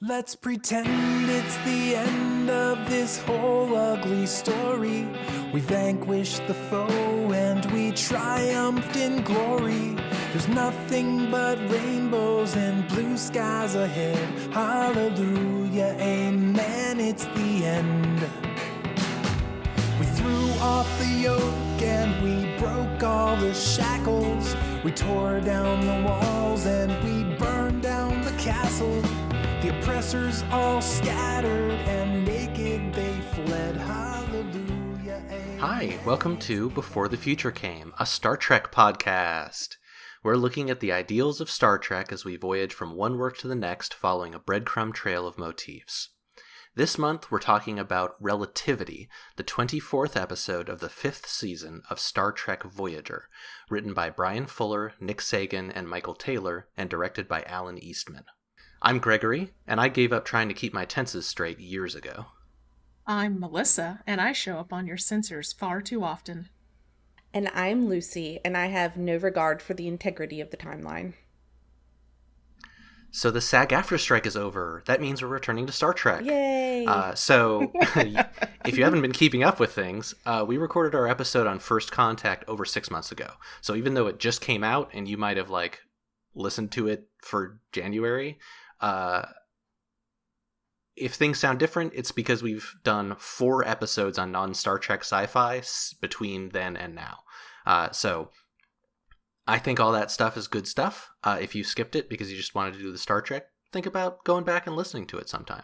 Let's pretend it's the end of this whole ugly story. We vanquished the foe and we triumphed in glory. There's nothing but rainbows and blue skies ahead. Hallelujah, amen, it's the end. We threw off the yoke and we broke all the shackles. We tore down the walls and we burned down the castle. The oppressors all scattered and naked they fled. Hallelujah. Amen. Hi, welcome to Before the Future Came, a Star Trek podcast. We're looking at the ideals of Star Trek as we voyage from one work to the next, following a breadcrumb trail of motifs. This month, we're talking about Relativity, the 24th episode of the 5th season of Star Trek Voyager, written by Bryan Fuller, Nick Sagan, and Michael Taylor, and directed by Allen Eastman. I'm Gregory, and I gave up trying to keep my tenses straight years ago. I'm Melissa, and I show up on your sensors far too often. And I'm Lucy, and I have no regard for the integrity of the timeline. So the SAG-AFTRA strike is over. That means we're returning to Star Trek. Yay! So if you haven't been keeping up with things, we recorded our episode on First Contact over 6 months ago. So even though it just came out and you might have listened to it for January, if things sound different, it's because we've done 4 episodes on non-Star Trek sci-fi between then and now. So I think all that stuff is good stuff. If you skipped it because you just wanted to do the Star Trek, think about going back and listening to it sometime.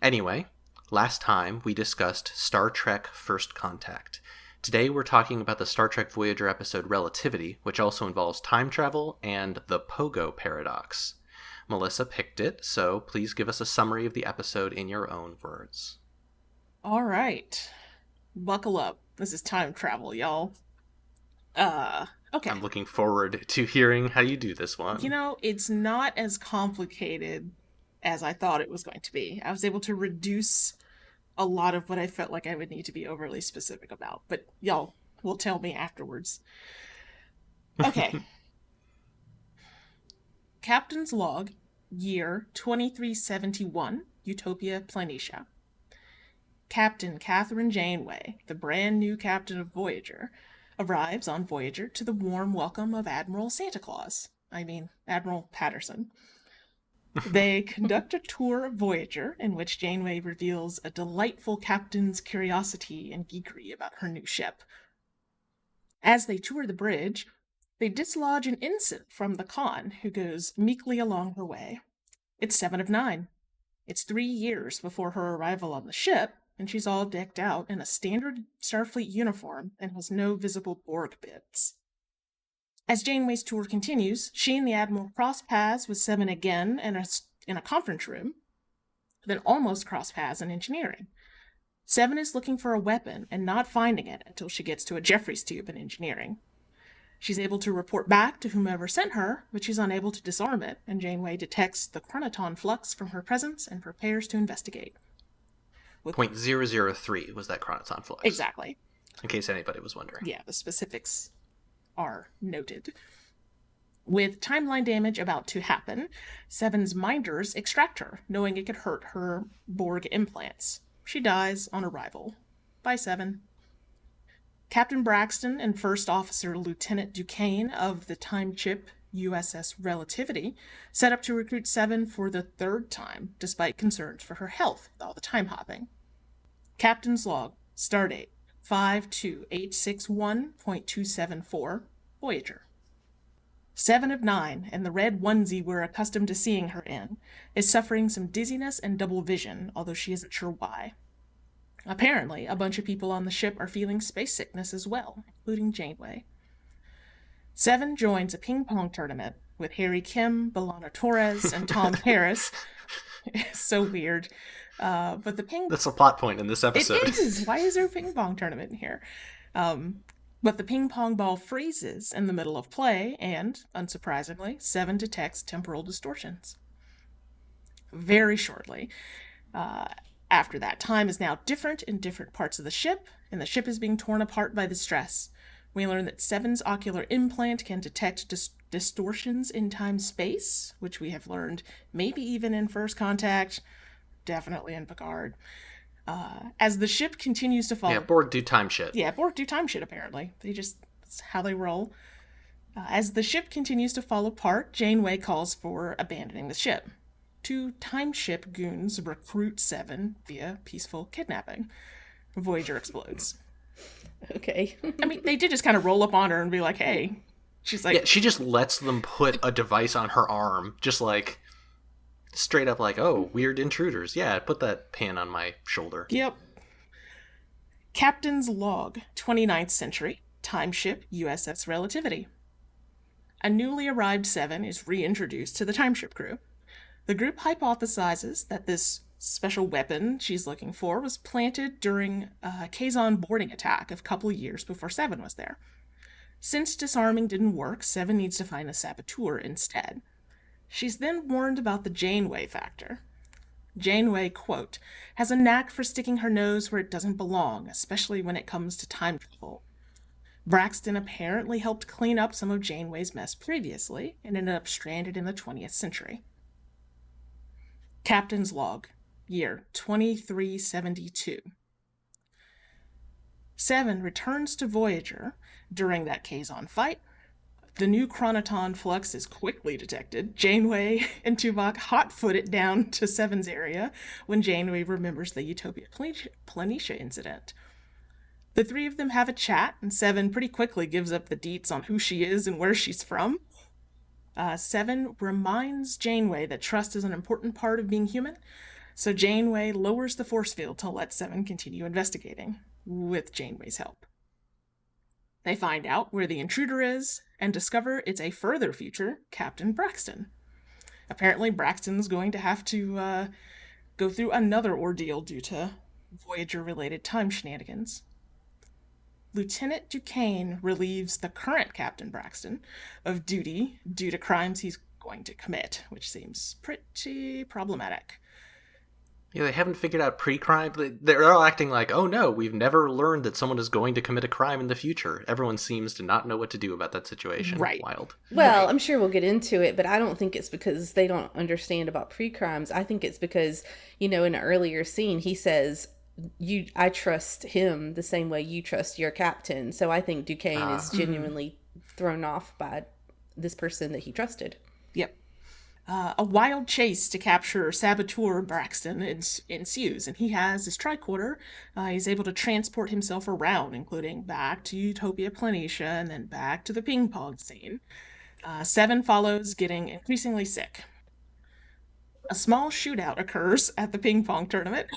Anyway, last time we discussed Star Trek First Contact. Today we're talking about the Star Trek Voyager episode Relativity, which also involves time travel and the Pogo Paradox. Melissa picked it, so please give us a summary of the episode in your own words. All right. Buckle up. This is time travel, y'all. Okay. I'm looking forward to hearing how you do this one. You know, it's not as complicated as I thought it was going to be. I was able to reduce a lot of what I felt like I would need to be overly specific about, but y'all will tell me afterwards. Okay. Captain's log, year 2371, Utopia Planitia. Captain Catherine Janeway, the brand new captain of Voyager, arrives on Voyager to the warm welcome of Admiral Santa Claus. Admiral Patterson. They conduct a tour of Voyager, in which Janeway reveals a delightful captain's curiosity and geekery about her new ship. As they tour the bridge, they dislodge an ensign from the con, who goes meekly along her way. It's 7 of 9. It's 3 years before her arrival on the ship, and she's all decked out in a standard Starfleet uniform and has no visible Borg bits. As Janeway's tour continues, she and the Admiral cross paths with 7 again in a conference room, then almost cross paths in engineering. 7 is looking for a weapon and not finding it until she gets to a Jeffries tube in engineering. She's able to report back to whomever sent her, but she's unable to disarm it, and Janeway detects the chronoton flux from her presence and prepares to investigate. Point 003 was that chronoton flux. Exactly. In case anybody was wondering. Yeah, the specifics are noted. With timeline damage about to happen, 7's minders extract her, knowing it could hurt her Borg implants. She dies on arrival. Bye, 7. Captain Braxton and First Officer Lieutenant Duquesne of the time ship USS Relativity set up to recruit 7 for the 3rd time, despite concerns for her health with all the time hopping. Captain's log, stardate 52861.274, Voyager. 7 of 9, and the red onesie we're accustomed to seeing her in, is suffering some dizziness and double vision, although she isn't sure why. Apparently, a bunch of people on the ship are feeling space sickness as well, including Janeway. 7 joins a ping pong tournament with Harry Kim, B'Elanna Torres, and Tom Paris. It's so weird. But the ping... That's a plot point in this episode. It is! Why is there a ping pong tournament in here? But the ping pong ball freezes in the middle of play, and, unsurprisingly, 7 detects temporal distortions. Very shortly, after that, time is now different in different parts of the ship, and the ship is being torn apart by the stress. We learn that 7's ocular implant can detect distortions in time-space, which we have learned maybe even in First Contact, definitely in Picard. As the ship continues to fall... Yeah, Borg do time shit. Yeah, Borg do time shit, apparently. That's how they roll. As the ship continues to fall apart, Janeway calls for abandoning the ship. 2 time ship goons recruit Seven via peaceful kidnapping. Voyager explodes. Okay. I mean, they did just kind of roll up on her and be like, hey. She's like... Yeah, she just lets them put a device on her arm. Just like, straight up like, oh, weird intruders. Yeah, put that pin on my shoulder. Yep. Captain's Log, 29th Century, time ship USS Relativity. A newly arrived Seven is reintroduced to the timeship crew. The group hypothesizes that this special weapon she's looking for was planted during a Kazon boarding attack a couple years before Seven was there. Since disarming didn't work, Seven needs to find a saboteur instead. She's then warned about the Janeway factor. Janeway, quote, has a knack for sticking her nose where it doesn't belong, especially when it comes to time travel. Braxton apparently helped clean up some of Janeway's mess previously and ended up stranded in the 20th century. Captain's Log, year 2372. Seven returns to Voyager during that Kazon fight. The new chronoton flux is quickly detected. Janeway and Tuvok hot-foot it down to Seven's area when Janeway remembers the Utopia Planitia incident. The 3 of them have a chat, and Seven pretty quickly gives up the deets on who she is and where she's from. Seven reminds Janeway that trust is an important part of being human, so Janeway lowers the force field to let Seven continue investigating, with Janeway's help. They find out where the intruder is, and discover it's a further future Captain Braxton. Apparently Braxton's going to have to go through another ordeal due to Voyager-related time shenanigans. Lieutenant Duquesne relieves the current Captain Braxton of duty due to crimes he's going to commit, which seems pretty problematic. Yeah, they haven't figured out pre-crime. They're all acting like, oh no, we've never learned that someone is going to commit a crime in the future. Everyone seems to not know what to do about that situation. Right. Wild. Well, Right. I'm sure we'll get into it, but I don't think it's because they don't understand about pre-crimes. I think it's because, in an earlier scene, he says, I trust him the same way you trust your captain. So I think Duquesne is genuinely thrown off by this person that he trusted. Yep. A wild chase to capture saboteur Braxton ensues, and he has his tricorder. He's able to transport himself around, including back to Utopia Planitia and then back to the ping pong scene. Seven follows, getting increasingly sick. A small shootout occurs at the ping pong tournament.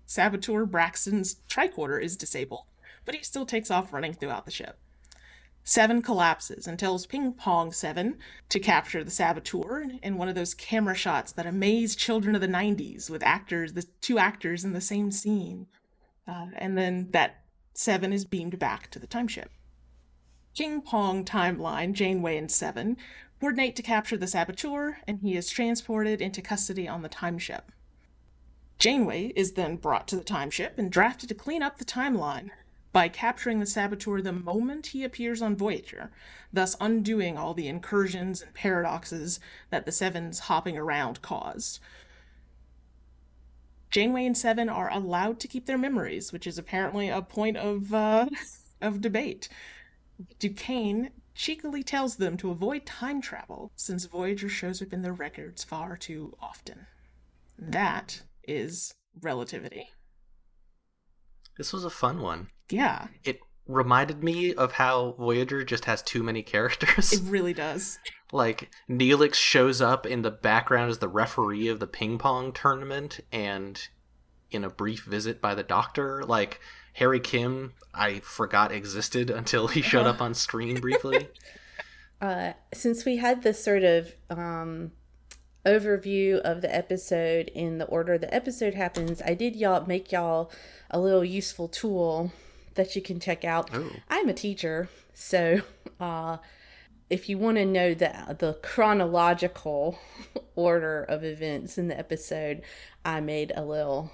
Saboteur Braxton's tricorder is disabled, but he still takes off running throughout the ship. Seven collapses and tells Ping Pong Seven to capture the saboteur in one of those camera shots that amaze children of the 90s with the 2 actors in the same scene. And then that Seven is beamed back to the timeship. Ping Pong timeline, Janeway and Seven coordinate to capture the saboteur, and he is transported into custody on the timeship. Janeway is then brought to the timeship and drafted to clean up the timeline by capturing the saboteur the moment he appears on Voyager, thus undoing all the incursions and paradoxes that the Seven's hopping around caused. Janeway and Seven are allowed to keep their memories, which is apparently a point of debate. Duquesne cheekily tells them to avoid time travel, since Voyager shows up in their records far too often. That is Relativity. This was a fun one. Yeah. It reminded me of how Voyager just has too many characters. It really does. Like, Neelix shows up in the background as the referee of the ping pong tournament and in a brief visit by the doctor. Like, Harry Kim, I forgot existed until he showed up on screen briefly. Since we had this sort of overview of the episode in the order the episode happens, I did make y'all a little useful tool that you can check out. Ooh. I'm a teacher, so if you want to know the chronological order of events in the episode, I made a little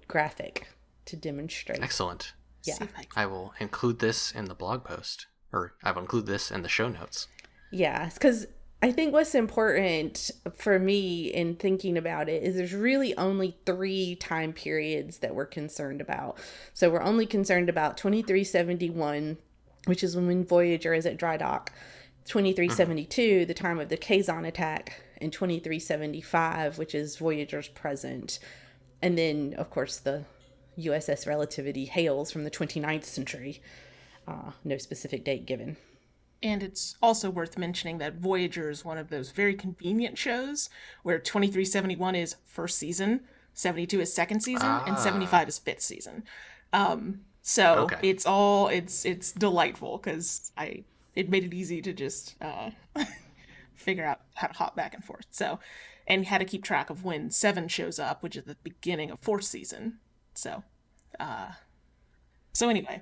graphic to demonstrate. Excellent. Yeah. See if I can- I will include this in the blog post. or I will include this in the show notes. Yeah, because I think what's important for me in thinking about it is there's really only 3 time periods that we're concerned about. So we're only concerned about 2371, which is when Voyager is at dry dock, 2372, the time of the Kazon attack, and 2375, which is Voyager's present. And then, of course, the USS Relativity hails from the 29th century. No specific date given. And it's also worth mentioning that Voyager is one of those very convenient shows where 2371 is first season, 72 is second season, and 75 is fifth season. So it's delightful because it made it easy to just figure out how to hop back and forth. So, and how to keep track of when 7 shows up, which is the beginning of 4th season. So anyway.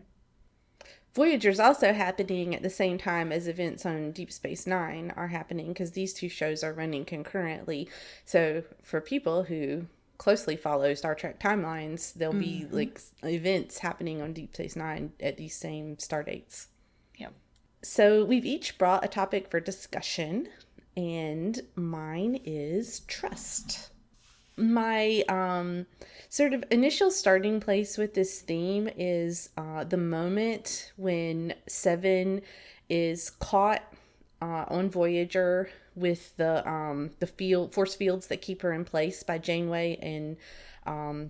Voyager's also happening at the same time as events on Deep Space Nine are happening because these 2 shows are running concurrently. So for people who closely follow Star Trek timelines, there'll be like events happening on Deep Space Nine at these same star dates. Yep. So we've each brought a topic for discussion, and mine is trust. My sort of initial starting place with this theme is the moment when Seven is caught on Voyager with the force fields that keep her in place by Janeway and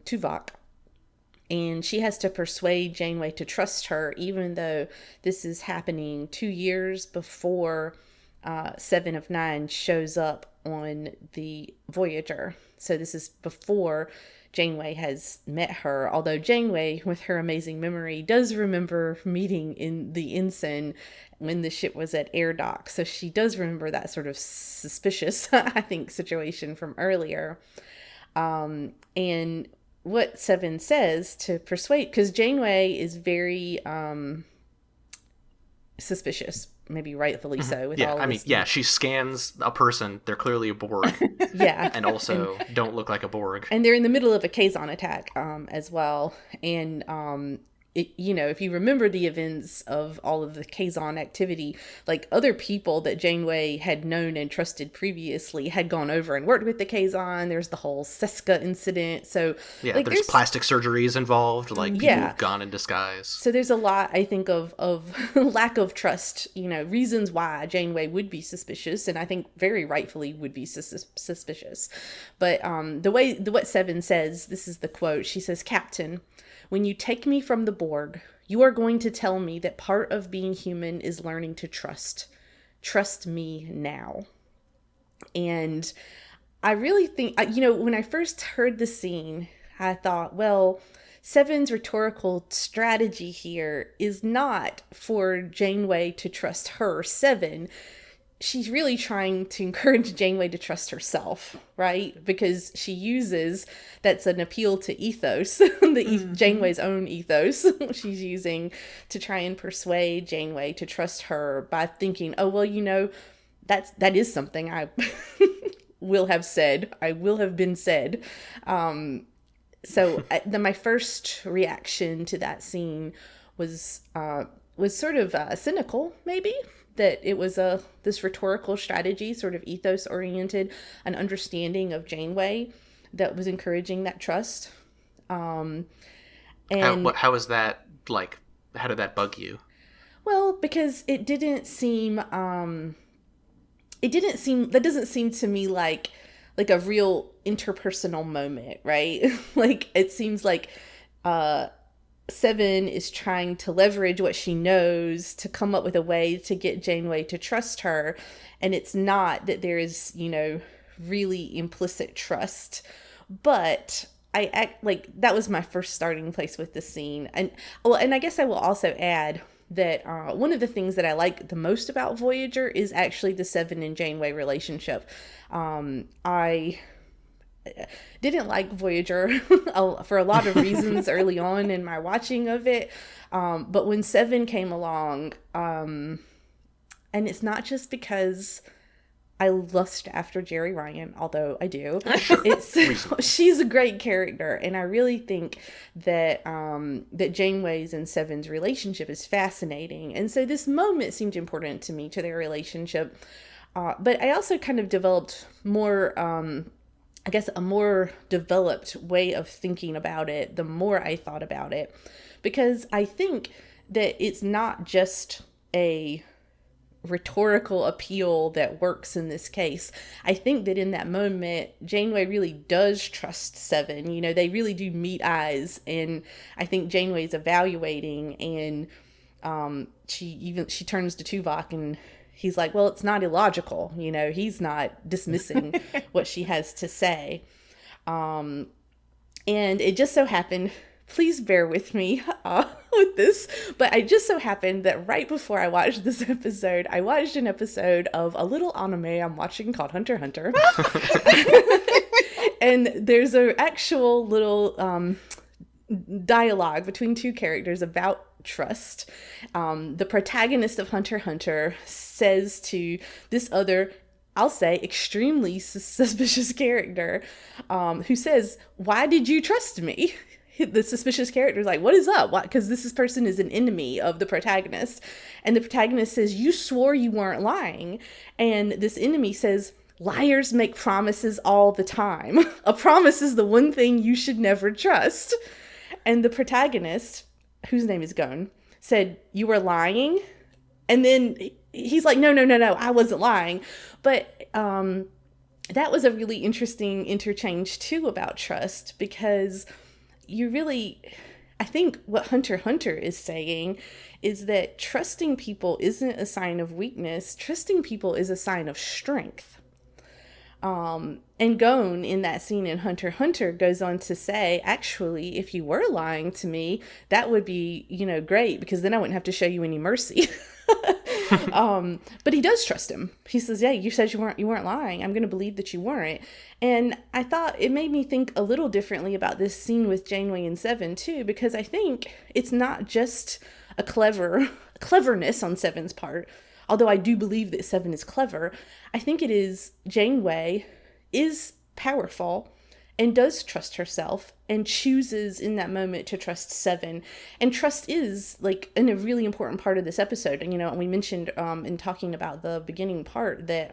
Tuvok. And she has to persuade Janeway to trust her, even though this is happening 2 years before 7 of 9 shows up on the Voyager. So this is before Janeway has met her, although Janeway, with her amazing memory, does remember meeting in the ensign when the ship was at air dock. So she does remember that sort of suspicious, I think, situation from earlier. And what Seven says to persuade, because Janeway is very suspicious, maybe rightfully so. With all she scans a person. They're clearly a Borg. Yeah. And also don't look like a Borg. And they're in the middle of a Kazon attack as well. And if you remember the events of all of the Kazon activity, like other people that Janeway had known and trusted previously had gone over and worked with the Kazon. There's the whole Seska incident. So there's plastic surgeries involved, like people who've gone in disguise. So there's a lot, I think, of lack of trust, reasons why Janeway would be suspicious, and I think very rightfully would be suspicious. But what Seven says, this is the quote, she says, "Captain, when you take me from the Borg, you are going to tell me that part of being human is learning to trust. Trust me now." And I really think, when I first heard the scene, I thought, well, Seven's rhetorical strategy here is not for Janeway to trust her, Seven. She's really trying to encourage Janeway to trust herself, right? Because she uses, that's an appeal to ethos, Janeway's own ethos she's using to try and persuade Janeway to trust her by thinking, oh, well, that is something I will have said. I will have been said. So my first reaction to that scene was sort of cynical, maybe. That it was this rhetorical strategy, sort of ethos-oriented, an understanding of Janeway that was encouraging that trust. And how is that, like, how did that bug you? Well, because it didn't seem, that doesn't seem to me like a real interpersonal moment, right? Like, it seems like, Seven is trying to leverage what she knows to come up with a way to get Janeway to trust her. And it's not that there is, really implicit trust. But I act like that was my first starting place with the scene. And I guess I will also add that one of the things that I like the most about Voyager is actually the Seven and Janeway relationship. I didn't like Voyager for a lot of reasons early on in my watching of it. But when Seven came along, and it's not just because I lust after Jerry Ryan, although I do. She's a great character, and I really think that that Janeway's and Seven's relationship is fascinating. And so this moment seemed important to me, to their relationship. But I also kind of developed more, I guess, a more developed way of thinking about it the more I thought about it. Because I think that it's not just a rhetorical appeal that works in this case. I think that in that moment, Janeway really does trust Seven. You know, they really do meet eyes, and I think Janeway's evaluating, and she turns to Tuvok, and he's like, well, it's not illogical. You know, he's not dismissing what she has to say. And it just so happened, please bear with me with this, but I just so happened that right before I watched this episode, I watched an episode of a little anime I'm watching called Hunter x Hunter. And there's an actual little dialogue between two characters about trust. The protagonist of Hunter x Hunter says to this other, I'll say, extremely suspicious character, who says, "Why did you trust me?" The suspicious character is like, what is up? Because this person is an enemy of the protagonist. And the protagonist says, you swore you weren't lying. And this enemy says, liars make promises all the time. A promise is the one thing you should never trust. And the protagonist, whose name is Gon, said, you were lying? And then he's like, no, I wasn't lying. But that was a really interesting interchange too about trust, because you really, I think what Hunter x Hunter is saying is that trusting people isn't a sign of weakness. Trusting people is a sign of strength. And Gon, in that scene in Hunter x Hunter, goes on to say, actually, if you were lying to me, that would be, great, because then I wouldn't have to show you any mercy. But he does trust him. He says, yeah, you said you weren't lying. I'm going to believe that you weren't. And I thought it made me think a little differently about this scene with Janeway and Seven too, because I think it's not just a cleverness on Seven's part. Although I do believe that Seven is clever, I think it is Janeway is powerful and does trust herself and chooses in that moment to trust Seven. And trust is like a really important part of this episode. And, we mentioned in talking about the beginning part that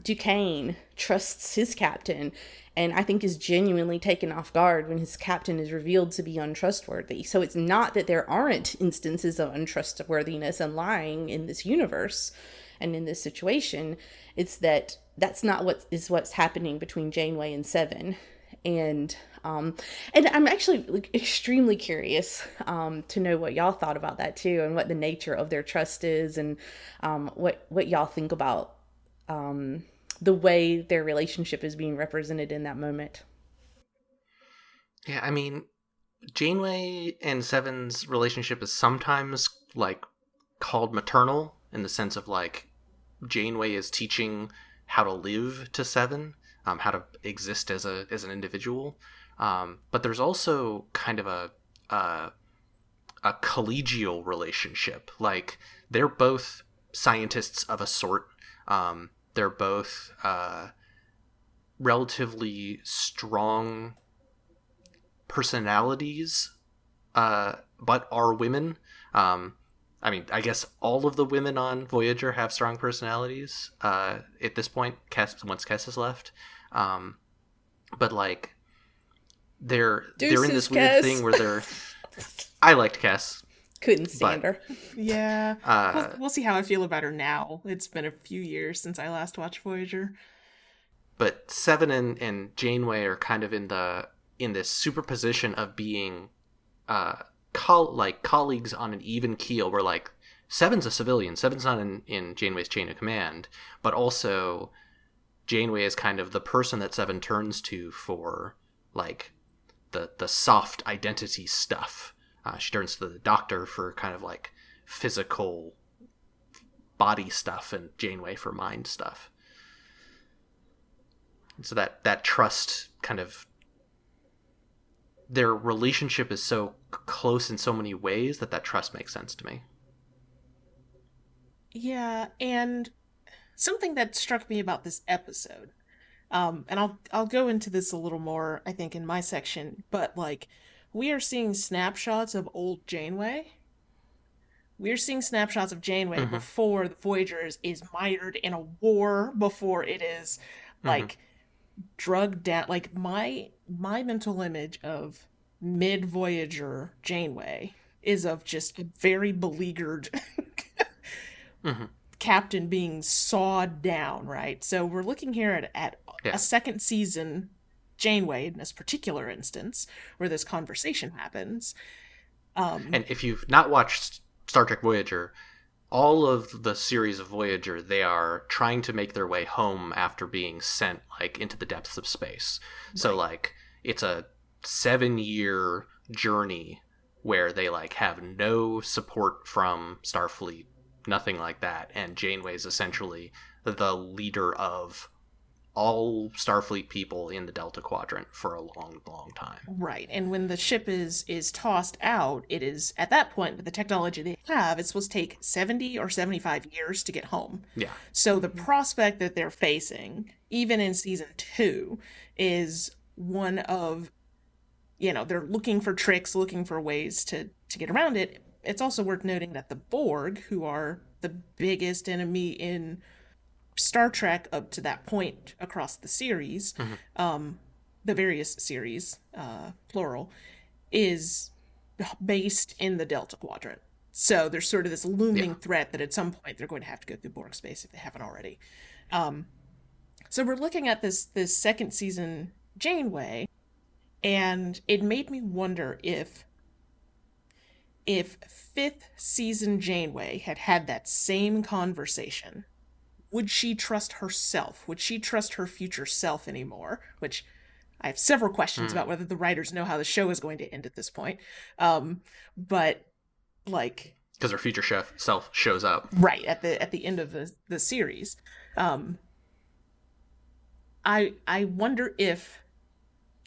Duquesne trusts his captain, and I think is genuinely taken off guard when his captain is revealed to be untrustworthy. So it's not that there aren't instances of untrustworthiness and lying in this universe and in this situation. It's that that's not what's happening between Janeway and Seven. And I'm actually extremely curious to know what y'all thought about that too, and what the nature of their trust is, and what y'all think about the way their relationship is being represented in that moment. Yeah, I mean, Janeway and Seven's relationship is sometimes called maternal, in the sense of Janeway is teaching how to live to Seven, how to exist as an individual. But there's also kind of a collegial relationship. They're both scientists of a sort. They're both relatively strong personalities, but are women. I guess all of the women on Voyager have strong personalities at this point, once Kes has left. But they're in this weird thing where they're... I liked Kes. Couldn't stand her. Yeah. We'll see how I feel about her now. It's been a few years since I last watched Voyager. But Seven and Janeway are kind of in this superposition of being colleagues on an even keel, where Seven's a civilian. Seven's not in Janeway's chain of command, but also Janeway is kind of the person that Seven turns to for the soft identity stuff. She turns to the doctor for kind of physical body stuff, and Janeway for mind stuff. And so that trust kind of, their relationship is so close in so many ways that trust makes sense to me. Yeah, and something that struck me about this episode, and I'll go into this a little more, I think, in my section, but like, we are seeing snapshots of old Janeway. We're seeing snapshots of Janeway before the Voyager is mired in a war, before it is like drugged down. Like, my mental image of mid Voyager Janeway is of just a very beleaguered captain being sawed down, right? So we're looking here at a second season Janeway in this particular instance where this conversation happens. And if you've not watched Star Trek Voyager, all of the series of Voyager, they are trying to make their way home after being sent like into the depths of space. Right. So like it's a 7-year journey where they like have no support from Starfleet, nothing like that, and Janeway is essentially the leader of all Starfleet people in the Delta Quadrant for a long, long time. Right, and when the ship is tossed out, it is, at that point, with the technology they have, it's supposed to take 70 or 75 years to get home. Yeah. So the prospect that they're facing, even in season 2, is one of, they're looking for tricks, looking for ways to get around it. It's also worth noting that the Borg, who are the biggest enemy in Star Trek up to that point across the series, the various series, plural, is based in the Delta Quadrant. So there's sort of this looming threat that at some point they're going to have to go through Borg space if they haven't already. So we're looking at this second season Janeway, and it made me wonder if fifth season Janeway had that same conversation, would she trust herself? Would she trust her future self anymore? Which I have several questions about whether the writers know how the show is going to end at this point. But like, because her future self shows up right at the end of the series. I wonder if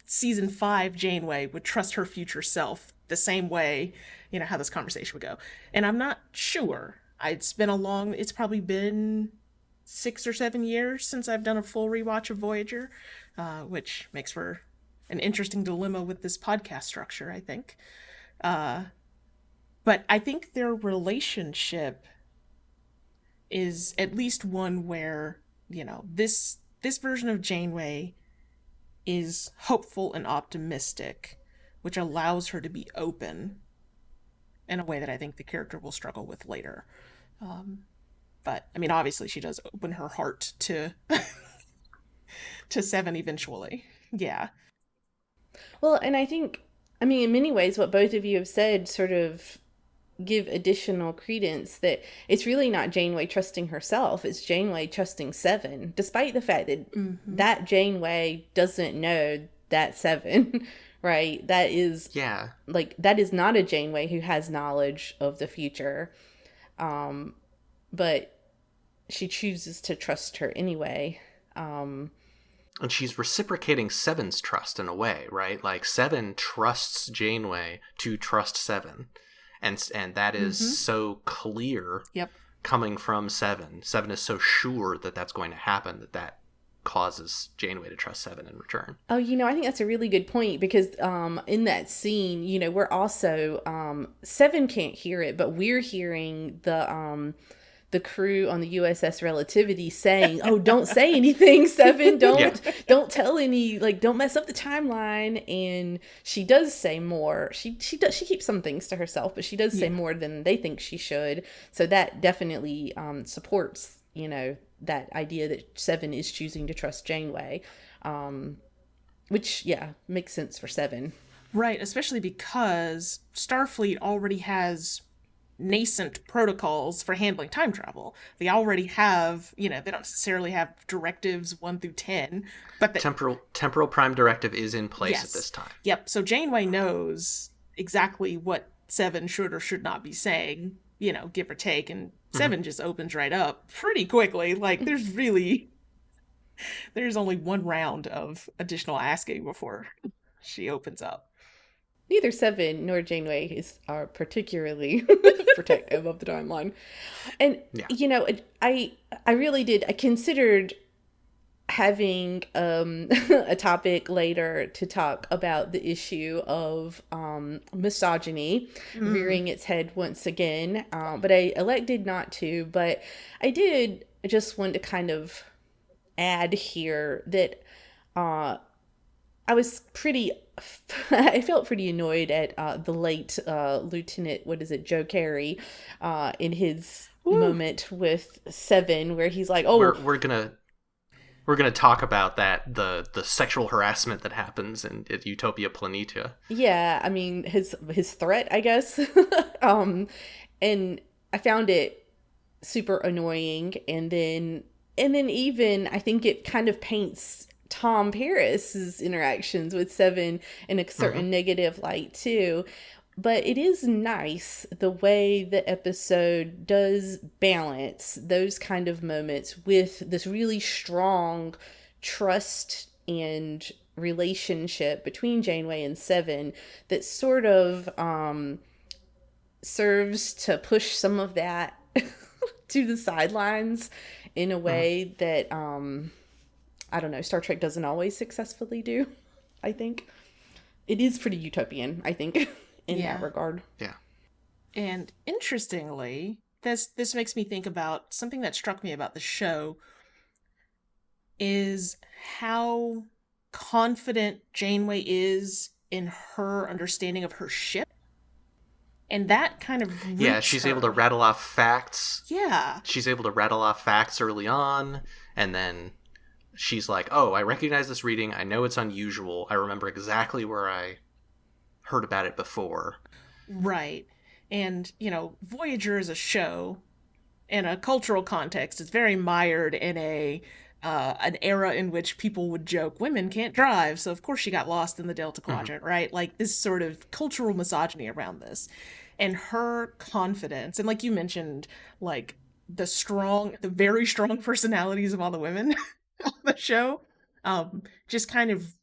season 5 Janeway would trust her future self the same way, how this conversation would go. And I'm not sure. It's probably been 6 or 7 years since I've done a full rewatch of Voyager, which makes for an interesting dilemma with this podcast structure, I think. But I think their relationship is at least one where, this version of Janeway is hopeful and optimistic, which allows her to be open in a way that I think the character will struggle with later. But, I mean, obviously she does open her heart to to Seven eventually. Yeah. Well, and I think, in many ways, what both of you have said sort of give additional credence that it's really not Janeway trusting herself, it's Janeway trusting Seven, despite the fact that that Janeway doesn't know that Seven, right? That is, that is not a Janeway who has knowledge of the future. But she chooses to trust her anyway. And she's reciprocating Seven's trust in a way, right? Like, Seven trusts Janeway to trust Seven. And that is so clear coming from Seven. Seven is so sure that that's going to happen that causes Janeway to trust Seven in return. Oh, I think that's a really good point, because in that scene, we're also Seven can't hear it, but we're hearing the crew on the USS Relativity saying, "Oh, don't say anything, Seven. Don't tell any, don't mess up the timeline." And she does say more. She keeps some things to herself, but she does say more than they think she should. So that definitely supports, that idea that Seven is choosing to trust Janeway, which makes sense for Seven. Right, especially because Starfleet already has nascent protocols for handling time travel. They already have, they don't necessarily have directives 1 through 10, but Temporal Prime Directive is in place at this time. Yep. So Janeway knows exactly what Seven should or should not be saying, give or take, and Seven just opens right up pretty quickly. Like, there's only one round of additional asking before she opens up. neither Seven nor Janeway are particularly protective of the timeline. And, Yeah. you know, I really did. I considered having a topic later to talk about the issue of misogyny rearing its head once again, but I elected not to. But I did just want to kind of add here that I was pretty I felt pretty annoyed at the late Lieutenant, Joe Carey, in his moment with Seven, where he's like, "Oh, we're gonna talk about that the sexual harassment that happens at Utopia Planitia." Yeah, I mean his threat, I guess, and I found it super annoying, and then even I think it kind of paints Tom Paris's interactions with Seven in a certain negative light too. But it is nice the way the episode does balance those kind of moments with this really strong trust and relationship between Janeway and Seven that sort of serves to push some of that to the sidelines in a way that I don't know, Star Trek doesn't always successfully do. I think it is pretty utopian, I think, in that regard. Yeah. And interestingly, this makes me think about something that struck me about the show is how confident Janeway is in her understanding of her ship. And that kind of she's able to rattle off facts. Yeah. She's able to rattle off facts early on, and then she's like, "Oh, I recognize this reading. I know it's unusual. I remember exactly where I heard about it before." Right. And, you know, Voyager is a show in a cultural context. It's very mired in an era in which people would joke, women can't drive, so of course she got lost in the Delta Quadrant, right? Like, this sort of cultural misogyny around this. And her confidence, and like you mentioned, like, the very strong personalities of all the women on the show, just kind of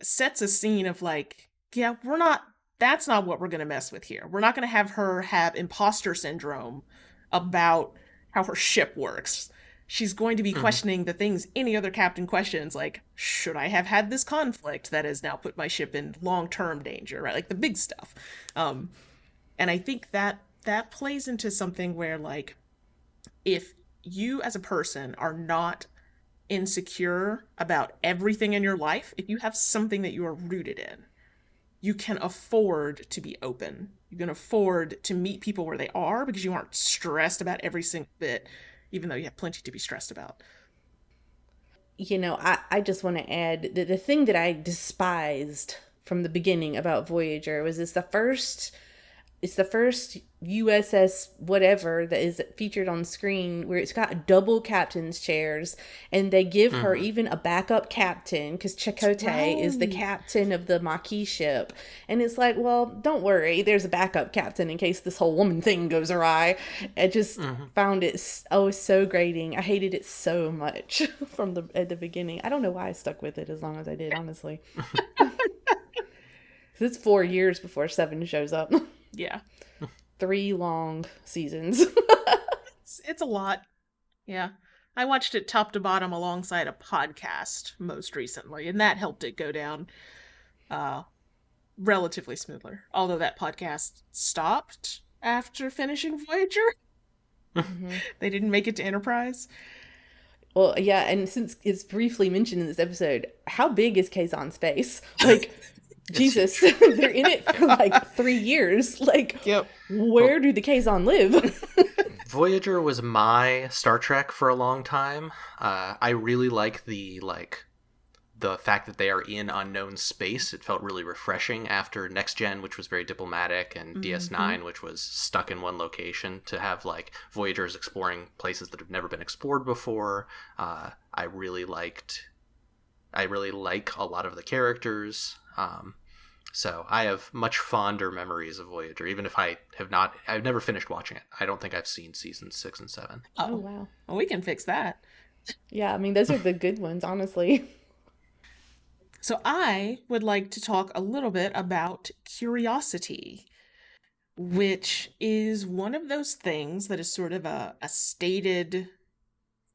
sets a scene of like, yeah, that's not what we're going to mess with here. We're not going to have her have imposter syndrome about how her ship works. She's going to be questioning the things any other captain questions, like, should I have had this conflict that has now put my ship in long-term danger, right? Like the big stuff. And I think that plays into something where, like, if you as a person are not insecure about everything in your life, if you have something that you are rooted in, you can afford to be open. You can afford to meet people where they are because you aren't stressed about every single bit, even though you have plenty to be stressed about. You know, I just want to add that the thing that I despised from the beginning about Voyager was it's the first USS whatever that is featured on screen where it's got double captain's chairs, and they give her even a backup captain because Chakotay is the captain of the Maquis ship, and it's like, well, don't worry, there's a backup captain in case this whole woman thing goes awry. I just found it so grating. I hated it so much at the beginning. I don't know why I stuck with it as long as I did, honestly. It's 4 years before Seven shows up. Yeah. 3 long seasons. It's a lot. Yeah. I watched it top to bottom alongside a podcast most recently, and that helped it go down relatively smoother. Although that podcast stopped after finishing Voyager. They didn't make it to Enterprise. Well, yeah, and since it's briefly mentioned in this episode, how big is Kazon Space? Like, Jesus, they're in it for like 3 years. Like, where do the Kazon live? Voyager was my Star Trek for a long time. I really like the fact that they are in unknown space. It felt really refreshing after Next Gen, which was very diplomatic, and DS9, which was stuck in one location, to have like Voyagers exploring places that have never been explored before. I really like a lot of the characters. So I have much fonder memories of Voyager, even if I've never finished watching it. I don't think I've seen seasons 6 and 7. Oh, wow. Well, we can fix that. Yeah, I mean, those are the good ones, honestly. So I would like to talk a little bit about curiosity, which is one of those things that is sort of a stated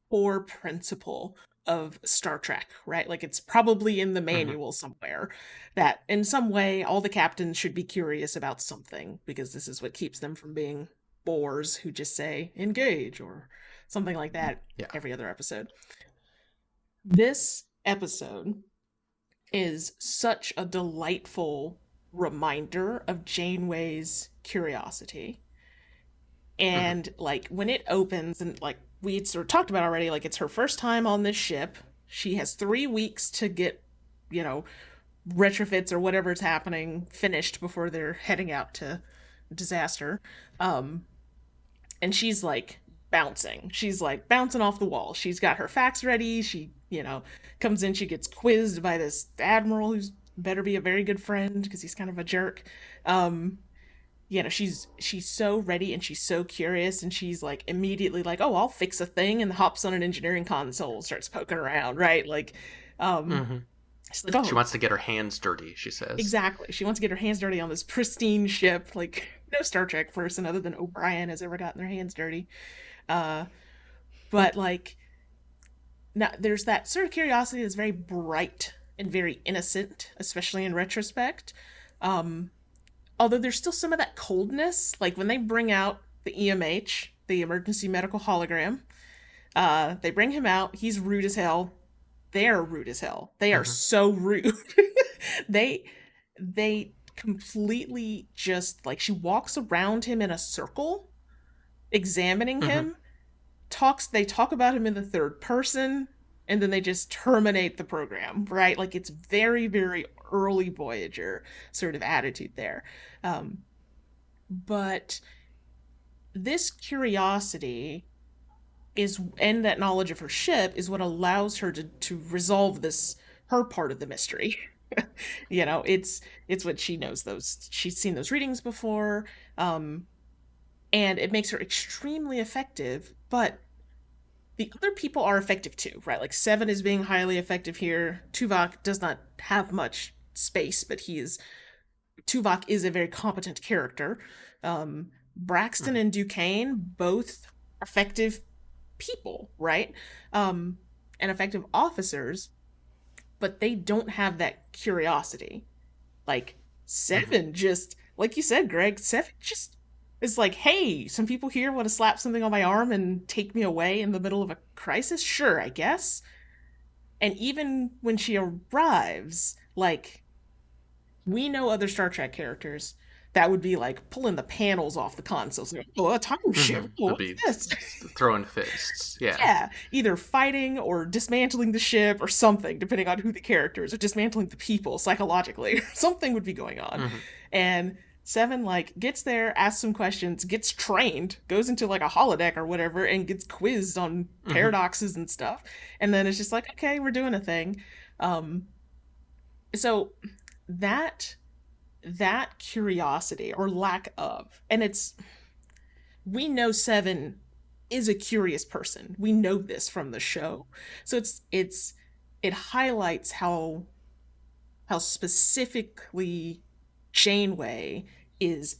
core principle of Star Trek, right? Like it's probably in the manual somewhere that in some way all the captains should be curious about something because this is what keeps them from being bores who just say engage or something like that every other episode. This episode is such a delightful reminder of Janeway's curiosity. And like when it opens, and like we had sort of talked about already, like it's her first time on this ship. She has 3 weeks to get, you know, retrofits or whatever's happening finished before they're heading out to disaster. And she's like bouncing. She's like bouncing off the wall. She's got her facts ready. She, you know, comes in, she gets quizzed by this admiral who's better be a very good friend because he's kind of a jerk. You know, she's so ready and she's so curious, and she's like immediately like, oh, I'll fix a thing, and hops on an engineering console, starts poking around, right? Like, she's like, oh, she wants to get her hands dirty, she says. Exactly. She wants to get her hands dirty on this pristine ship. Like, no Star Trek person other than O'Brien has ever gotten their hands dirty. But like, now there's that sort of curiosity that's very bright and very innocent, especially in retrospect. Although there's still some of that coldness, like when they bring out the EMH, the emergency medical hologram, they bring him out, he's rude as hell. They're rude as hell. They are so rude. They completely just, like, she walks around him in a circle, examining him, they talk about him in the third person, and then they just terminate the program, right? Like, it's very, very early Voyager sort of attitude there. But this curiosity is, and that knowledge of her ship is what allows her to resolve her part of the mystery. You know, it's what she knows she's seen those readings before, and it makes her extremely effective, but the other people are effective too, right? Like Seven is being highly effective here. Tuvok does not have much space, but Tuvok is a very competent character. Braxton and Duquesne, both effective people, right? And effective officers, but they don't have that curiosity. Like Seven just, like you said, Greg, Seven just is like, hey, some people here want to slap something on my arm and take me away in the middle of a crisis? Sure, I guess. And even when she arrives, like, we know other Star Trek characters that would be like pulling the panels off the consoles. Like, oh, a time ship. What's this? Throwing fists. Yeah. Yeah. Either fighting or dismantling the ship or something, depending on who the character is, or dismantling the people psychologically. Something would be going on. And Seven, like, gets there, asks some questions, gets trained, goes into like a holodeck or whatever, and gets quizzed on paradoxes and stuff. And then it's just like, okay, we're doing a thing. So that curiosity or lack of, and we know Seven is a curious person. We know this from the show. So it highlights how specifically Janeway is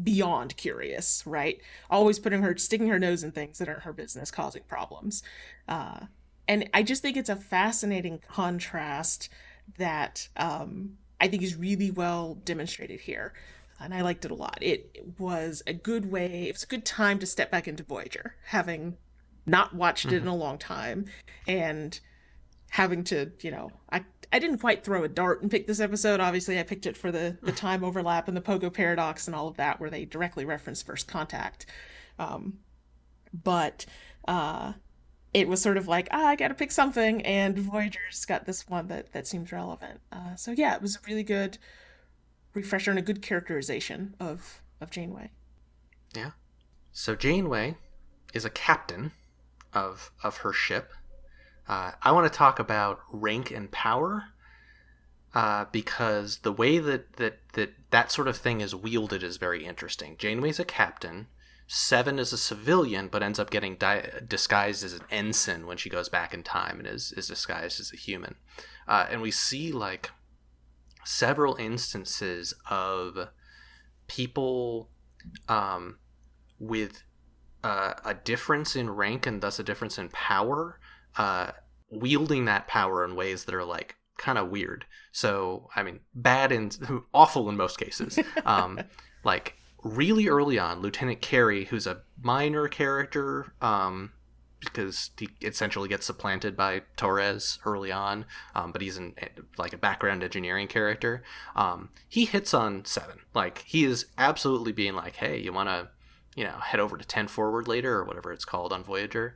beyond curious, right? Always sticking her nose in things that aren't her business, causing problems. And I just think it's a fascinating contrast that I think is really well demonstrated here. And I liked it a lot. It was a good time to step back into Voyager, having not watched it in a long time, and having to, you know, I didn't quite throw a dart and pick this episode. Obviously, I picked it for the time overlap and the Pogo Paradox and all of that, where they directly reference First Contact. But it was sort of like, I gotta pick something, and Voyager's got this one that seems relevant. So yeah, it was a really good refresher and a good characterization of Janeway. Yeah. So Janeway is a captain of her ship. I want to talk about rank and power, because the way that sort of thing is wielded is very interesting. Janeway's a captain, Seven is a civilian, but ends up getting disguised as an ensign when she goes back in time and is disguised as a human. And we see like several instances of people with a difference in rank and thus a difference in power, wielding that power in ways that are like kind of weird. So, I mean, bad and awful in most cases. Like really early on, Lieutenant Carey, who's a minor character, because he essentially gets supplanted by Torres early on, but he's like a background engineering character. He hits on Seven. Like, he is absolutely being like, hey, you want to, head over to 10 Forward later, or whatever it's called on Voyager.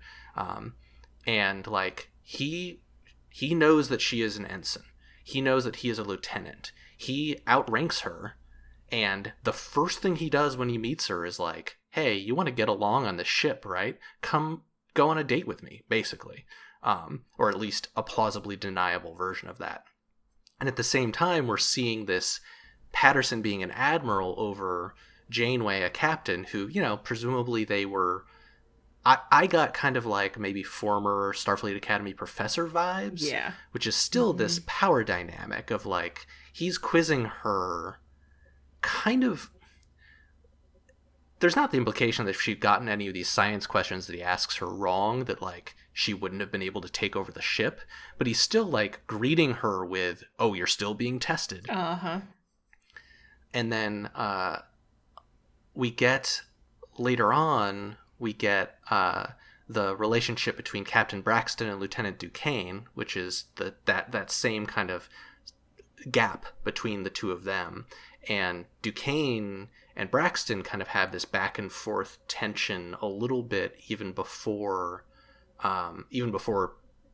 And like, he knows that she is an ensign. He knows that he is a lieutenant. He outranks her. And the first thing he does when he meets her is like, hey, you want to get along on this ship, right? Come go on a date with me, basically. Or at least a plausibly deniable version of that. And at the same time, we're seeing this Patterson being an admiral over Janeway, a captain, who, presumably they were... I got kind of like maybe former Starfleet Academy professor vibes. Yeah. Which is still this power dynamic of like, he's quizzing her kind of... There's not the implication that if she'd gotten any of these science questions that he asks her wrong, that like she wouldn't have been able to take over the ship, but he's still like greeting her with, oh, you're still being tested. Uh-huh. And then we get later on, the relationship between Captain Braxton and Lieutenant Duquesne, which is that same kind of gap between the two of them. And Duquesne and Braxton kind of have this back and forth tension a little bit even before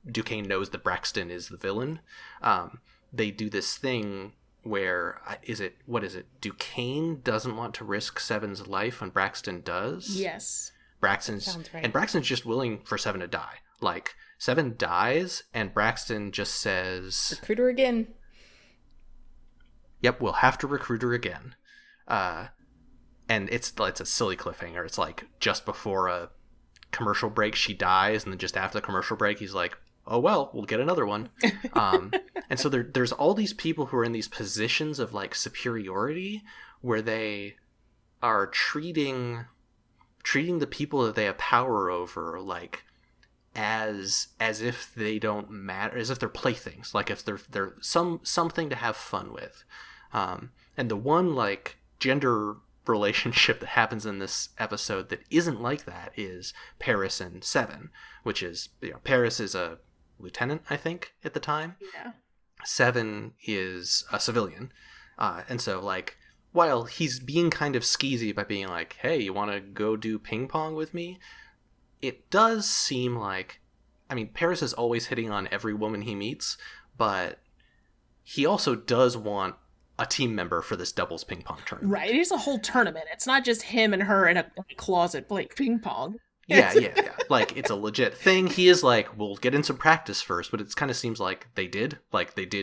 Duquesne knows that Braxton is the villain. They do this thing where Duquesne doesn't want to risk Seven's life when Braxton does. Yes. Sounds right. And Braxton's just willing for Seven to die. Like, Seven dies and Braxton just says, recruit her again. Yep, we'll have to recruit her again. And it's a silly cliffhanger. It's like just before a commercial break she dies, and then just after the commercial break he's like, oh well, we'll get another one. And so there's all these people who are in these positions of like superiority where they are treating the people that they have power over like as if they don't matter, as if they're playthings, like if they're something to have fun with. And the one like gender relationship that happens in this episode that isn't like that is Paris and Seven, which is, Paris is a lieutenant, I think, at the time. Yeah. Seven is a civilian. And so like, while he's being kind of skeezy by being like, hey, you want to go do ping pong with me? It does seem like, I mean, Paris is always hitting on every woman he meets, but he also does want a team member for this doubles ping pong tournament. Right, it is a whole tournament. It's not just him and her in a closet playing ping pong. Yeah. Like, it's a legit thing. He is like, we'll get in some practice first, but it kind of seems like they did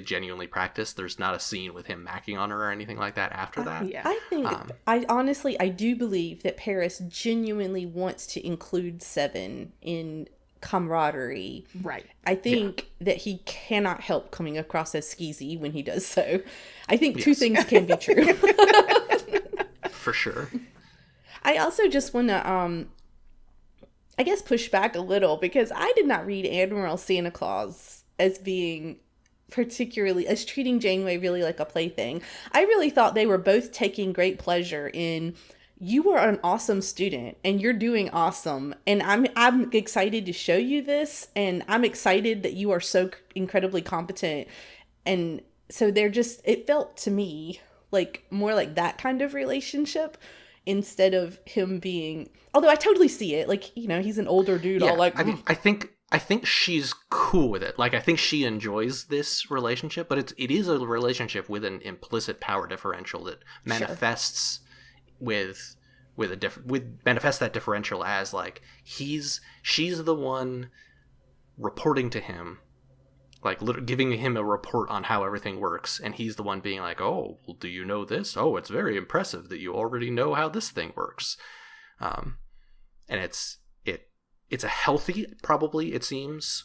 genuinely practice. There's not a scene with him macking on her or anything like that after that. Yeah. I think, I do believe that Paris genuinely wants to include Seven in camaraderie. Right. I think that he cannot help coming across as skeezy when he does so. I think two things can be true. For sure. I also just want to, I guess, push back a little, because I did not read Admiral Santa Claus as being as treating Janeway really like a plaything. I really thought they were both taking great pleasure in, you are an awesome student and you're doing awesome, and I'm excited to show you this, and I'm excited that you are so incredibly competent. And so it felt to me like more like that kind of relationship, instead of him being, although I totally see it, like, he's an older dude. Yeah, all like, I mean, I think she's cool with it. Like, I think she enjoys this relationship, but it is a relationship with an implicit power differential that manifests manifests that differential as like she's the one reporting to him, like giving him a report on how everything works, and he's the one being like, oh, well, do you know this? Oh, it's very impressive that you already know how this thing works. and it's a healthy, probably it seems,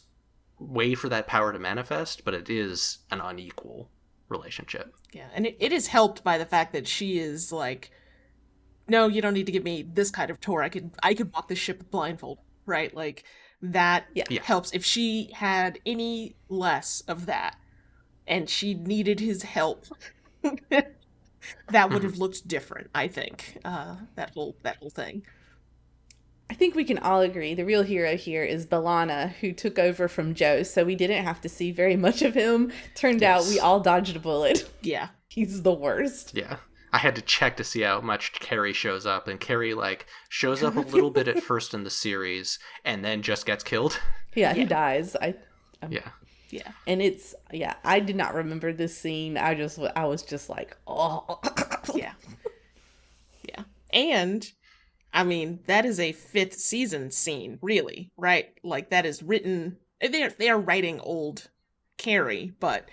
way for that power to manifest, but it is an unequal relationship. Yeah, and it is helped by the fact that she is like, no, you don't need to give me this kind of tour. I could walk this ship blindfold, right? Like that helps. If she had any less of that and she needed his help, that would have looked different, I think. That whole thing. I think we can all agree the real hero here is B'Elanna, who took over from Joe, so we didn't have to see very much of him. Turned out we all dodged a bullet. Yeah. He's the worst. Yeah. I had to check to see how much Carrie shows up, and Carrie, like, shows up a little bit at first in the series, and then just gets killed. Yeah, he dies. Yeah. And it's, I did not remember this scene. I was just like, oh. Yeah. And, I mean, that is a 5th season scene, really, right? Like, that is written, they are writing old Carrie, but,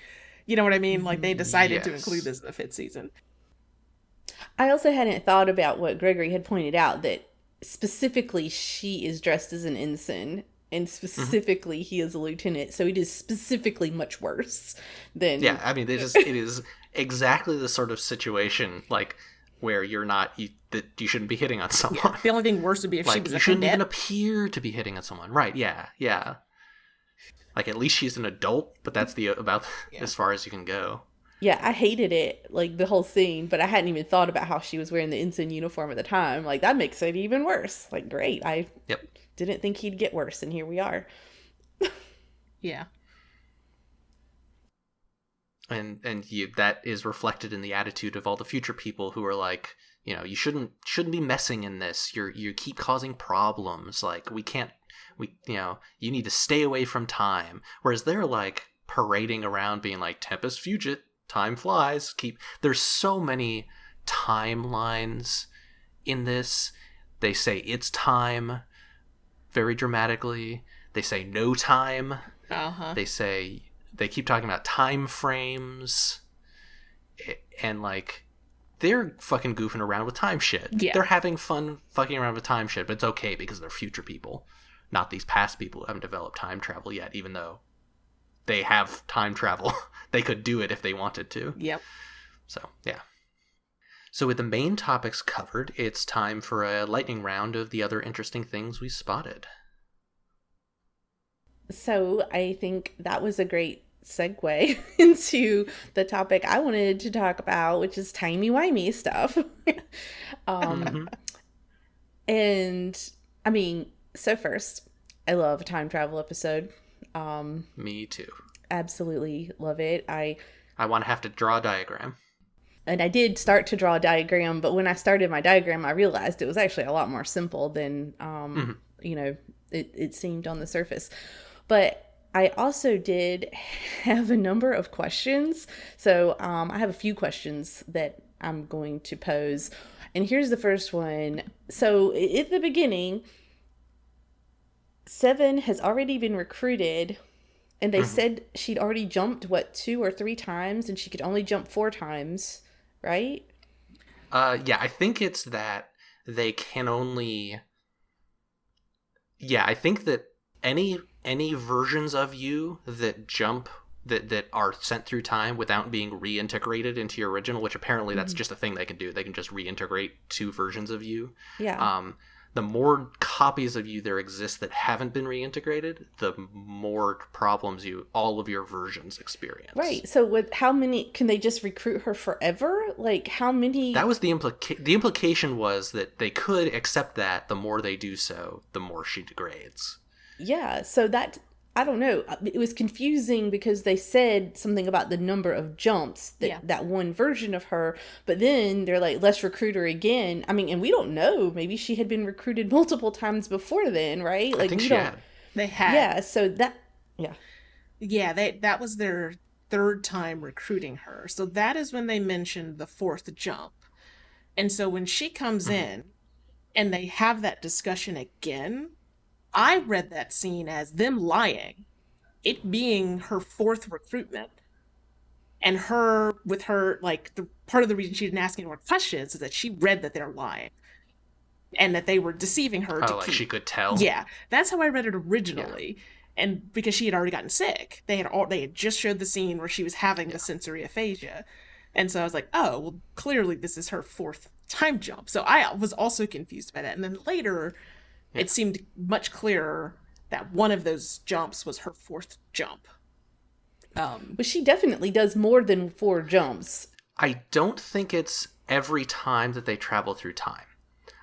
you know what I mean? Like, they decided to include this in the 5th season. I also hadn't thought about what Gregory had pointed out, that specifically she is dressed as an ensign, and specifically he is a lieutenant, so it is specifically much worse than... Yeah, I mean, it is exactly the sort of situation, like, where that you shouldn't be hitting on someone. Yeah, the only thing worse would be if like, she was you shouldn't even appear to be hitting on someone. Right, yeah. Like, at least she's an adult, but that's as far as you can go. Yeah, I hated it, like, the whole scene, but I hadn't even thought about how she was wearing the ensign uniform at the time. Like, that makes it even worse. Like, great. I didn't think he'd get worse, and here we are. Yeah. And that is reflected in the attitude of all the future people who are like, you know, you shouldn't be messing in this. You keep causing problems. Like, you need to stay away from time. Whereas they're like parading around being like, Tempest Fugit, time flies. There's so many timelines in this. They say it's time very dramatically. They say no time. They keep talking about time frames, and like, they're fucking goofing around with time shit. Yeah. They're having fun fucking around with time shit, but it's okay because they're future people, not these past people who haven't developed time travel yet, even though they have time travel. They could do it if they wanted to. Yep. So, yeah. So with the main topics covered, it's time for a lightning round of the other interesting things we spotted. So I think that was a great segue into the topic I wanted to talk about, which is timey-wimey stuff. And, I mean, so first, I love a time travel episode. Me too. Absolutely love it. I want to have to draw a diagram. And I did start to draw a diagram, but when I started my diagram, I realized it was actually a lot more simple than, it seemed on the surface. But I also did have a number of questions. So I have a few questions that I'm going to pose. And here's the first one. So at the beginning, Seven has already been recruited. And they said she'd already jumped, 2 or 3 times? And she could only jump 4 times, right? Yeah, I think it's that they can only... Yeah, I think that any versions of you that jump, that are sent through time without being reintegrated into your original, which apparently that's just a thing they can do. They can just reintegrate 2 versions of you. Yeah. The more copies of you there exist that haven't been reintegrated, the more problems all of your versions experience. Right. So how many, can they just recruit her forever? Like, how many? That was the implication was that they could accept that the more they do so, the more she degrades. Yeah. So that, I don't know. It was confusing because they said something about the number of jumps, that one version of her, but then they're like, let's recruit her again. I mean, and we don't know. Maybe she had been recruited multiple times before then, right? Like, I think she had. They had. Yeah, so that, yeah. Yeah, that was their 3rd time recruiting her. So that is when they mentioned the 4th jump. And so when she comes in and they have that discussion again, I read that scene as them lying, it being her 4th recruitment, and her, with her, like, the part of the reason she didn't ask any more questions is that she read that they're lying. and that they were deceiving her to like keep. she could tell. Yeah, that's how I read it originally. Yeah. And because she had already gotten sick, they had just showed the scene where she was having the sensory aphasia, and so I was like, oh, well, clearly this is her fourth time jump. So I was also confused by that, and then later, it seemed much clearer that one of those jumps was her fourth jump. But she definitely does more than 4 jumps. I don't think it's every time that they travel through time.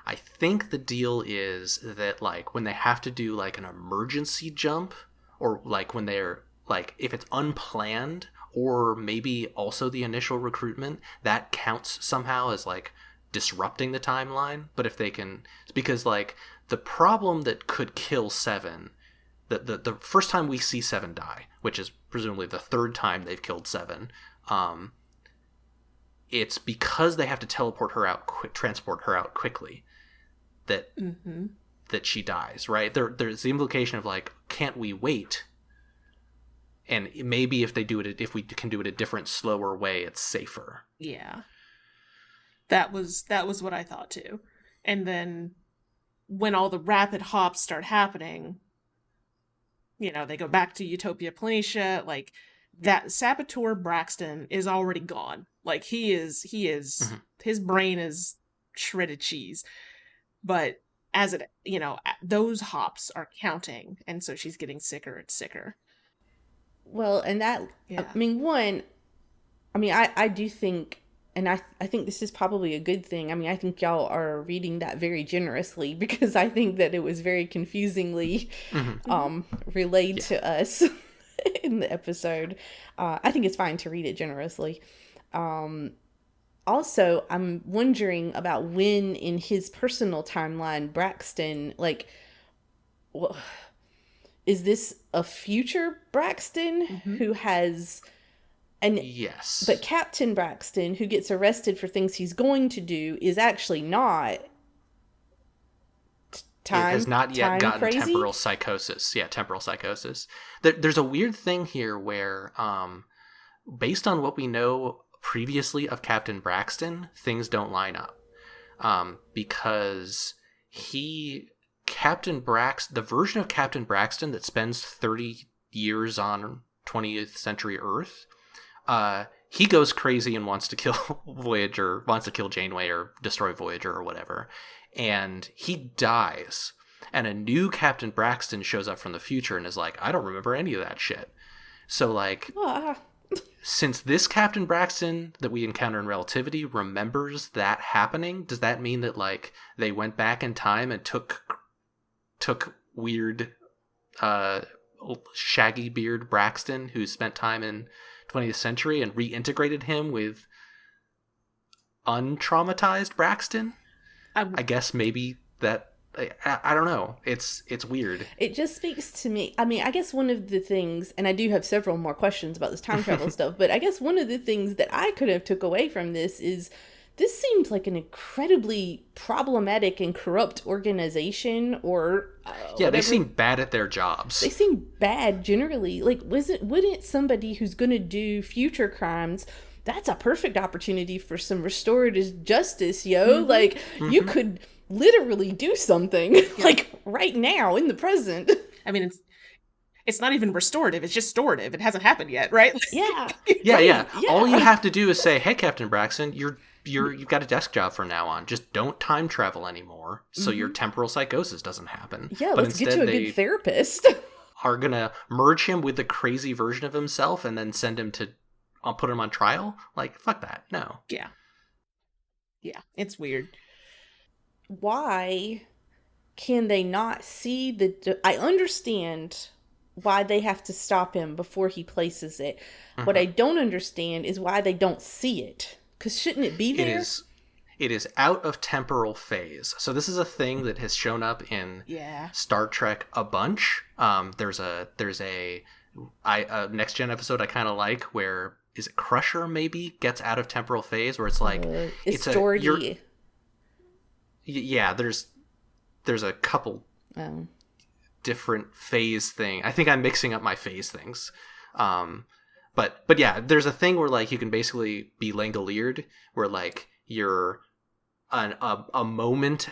I think the deal is that, like, when they have to do, like, an emergency jump, or, like, when they're, like, if it's unplanned, or maybe also the initial recruitment, that counts somehow as, like, disrupting the timeline. But if they can... It's because, like, the problem that could kill Seven... The first time we see Seven die, which is presumably the third time they've killed Seven, it's because they have to transport her out quickly that that she dies, right? There's the implication of, like, can't we wait? And maybe if we can do it a different, slower way, it's safer. Yeah, that was what I thought too. And then when all the rapid hops start happening, you know, they go back to Utopia Planitia, like, that Saboteur Braxton is already gone. Like, he is his brain is shredded cheese. But as it, you know, those hops are counting, and so she's getting sicker and sicker. Well, and that, I mean, I do think, and I think this is probably a good thing. I mean, I think y'all are reading that very generously, because I think that it was very confusingly relayed to us in the episode. I think it's fine to read it generously. Also, I'm wondering about when in his personal timeline, Braxton, like, is this a future Braxton who has... And yes, but Captain Braxton, who gets arrested for things he's going to do, is actually not has not yet gotten crazy? temporal psychosis. Yeah, temporal psychosis. There's a weird thing here where, based on what we know previously of Captain Braxton, things don't line up. Because the version of Captain Braxton that spends 30 years on 20th century Earth, he goes crazy and wants to kill Voyager, wants to kill Janeway or destroy Voyager or whatever, and he dies. And a new Captain Braxton shows up from the future and is like, I don't remember any of that shit. So, like, since this Captain Braxton that we encounter in Relativity remembers that happening, does that mean that, like, they went back in time and took weird, shaggy beard Braxton, who spent time in 20th century, and reintegrated him with untraumatized Braxton? I guess maybe that... I don't know. It's weird. It just speaks to me. I mean, I guess one of the things, and I do have several more questions about this time travel stuff, but I guess one of the things that I could have took away from this is this seems like an incredibly problematic and corrupt organization, or yeah, they seem bad at their jobs. They seem bad generally. Like, wouldn't somebody who's going to do future crimes, that's a perfect opportunity for some restorative justice, yo. Like, you could literally do something like right now in the present. I mean, it's not even restorative, it's just storative. It hasn't happened yet, right? Yeah. Yeah. All you have to do is say, hey, Captain Braxton, you've got a desk job from now on. Just don't time travel anymore, so your temporal psychosis doesn't happen. Yeah, but let's get you a good therapist. Are gonna merge him with the crazy version of himself and then send him to put him on trial? Like, fuck that. No. Yeah, it's weird. Why can they not see I understand why they have to stop him before he places it. What I don't understand is why they don't see it. Because shouldn't it be there? It is out of temporal phase. So this is a thing that has shown up in Star Trek a bunch. There's a next gen episode I kind of like where, is it Crusher maybe, gets out of temporal phase, where it's like it's Geordi. Yeah, there's a couple different phase thing. I think I'm mixing up my phase things. But yeah, there's a thing where, like, you can basically be Langoliered, where, like, you're a moment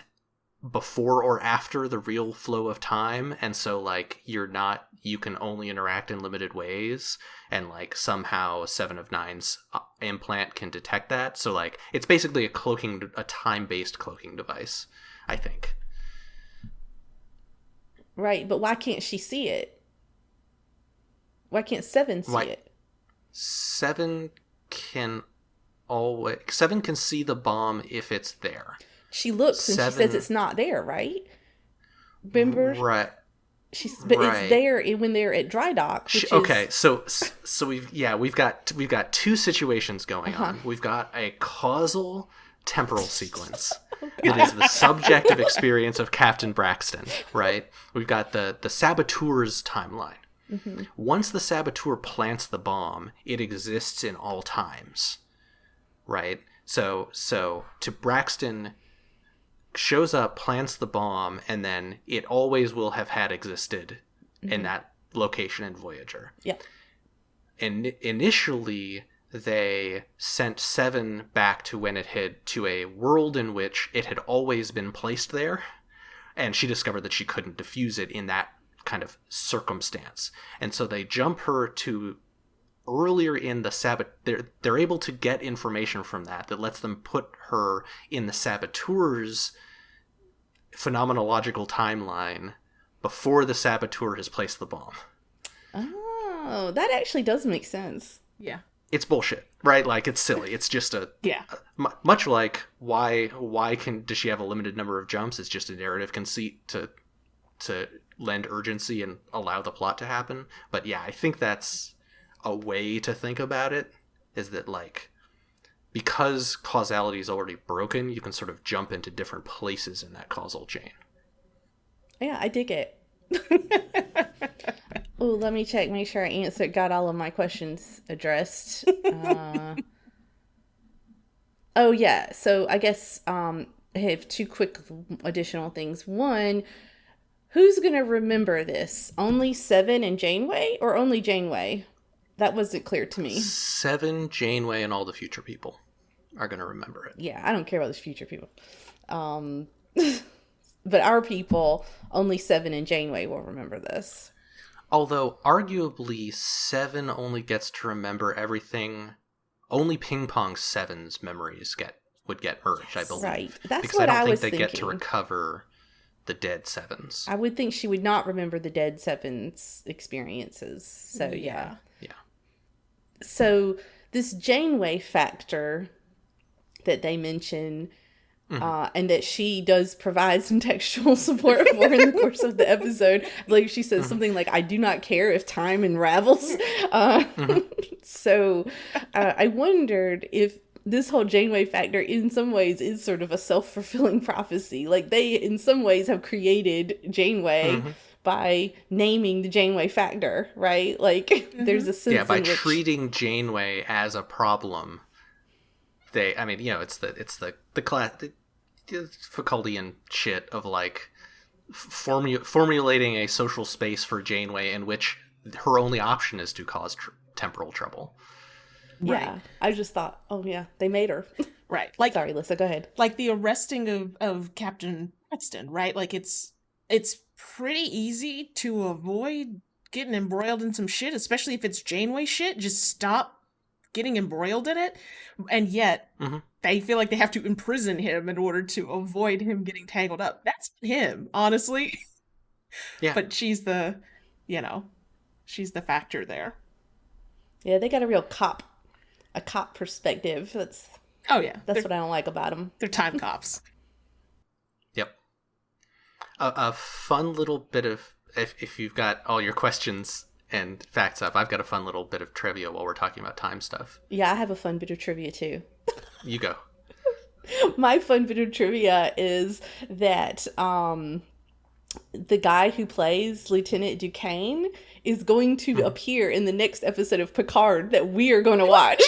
before or after the real flow of time, and so like you can only interact in limited ways, and like somehow Seven of Nine's implant can detect that. So like it's basically a time-based cloaking device, I think. Right, but why can't she see it? Why can't Seven see it? Seven can see the bomb if it's there. She looks and she says it's not there, right? Remember? Right. But it's there when they're at dry dock. Okay, so we've got two situations going on. We've got a causal temporal sequence. It is the subjective experience of Captain Braxton, right? We've got the saboteur's timeline. Mm-hmm. Once the saboteur plants the bomb, it exists in all times, right? So to Braxton shows up, plants the bomb, and then it always will have had existed in that location in Voyager. Yeah. And initially, they sent Seven back to when it had to a world in which it had always been placed there, and she discovered that she couldn't defuse it in that kind of circumstance. And so they jump her to earlier in the they're able to get information from that lets them put her in the saboteur's phenomenological timeline before the saboteur has placed the bomb. Oh, that actually does make sense. Yeah. It's bullshit, right? Like, it's silly. It's just much like why does she have a limited number of jumps? It's just a narrative conceit to lend urgency and allow the plot to happen. But yeah, I think that's a way to think about it, is that like, because causality is already broken, you can sort of jump into different places in that causal chain. Yeah, I dig it. Oh, let me check, make sure I got all of my questions addressed. Oh yeah, so I guess I have two quick additional things. One, who's gonna remember this? Only Seven and Janeway, or only Janeway? That wasn't clear to me. Seven, Janeway, and all the future people are gonna remember it. Yeah, I don't care about those future people. But our people, only Seven and Janeway will remember this. Although, arguably, Seven only gets to remember everything. Only Ping Pong Seven's memories would get merged, I believe. Right. That's because what I don't think they get to recover the dead Sevens. I would think she would not remember the dead Seven's experiences. So, yeah. Yeah. So, this Janeway factor that they mention... and that she does provide some textual support for in the course of the episode. Like she says something like, I do not care if time unravels. So I wondered if this whole Janeway factor in some ways is sort of a self-fulfilling prophecy. Like they in some ways have created Janeway by naming the Janeway factor, right? Like there's a sense by treating Janeway as a problem. It's the class, the Foucauldian shit of like formulating a social space for Janeway in which her only option is to cause temporal trouble. Yeah, right. I just thought, oh yeah, they made her. Right. Like, sorry, Lisa, go ahead. Like the arresting of Captain Braxton, right? Like it's pretty easy to avoid getting embroiled in some shit, especially if it's Janeway shit. Just stop getting embroiled in it, and yet they feel like they have to imprison him in order to avoid him getting tangled up. That's him, honestly. Yeah. But she's the factor there. Yeah, they got a real cop perspective. That's what I don't like about them. They're time cops. Yep. A fun little bit of, if you've got all your questions and facts up, I've got a fun little bit of trivia while we're talking about time stuff. Yeah, I have a fun bit of trivia too. You go. My fun bit of trivia is that the guy who plays Lieutenant Duquesne is going to appear in the next episode of Picard that we are going to watch.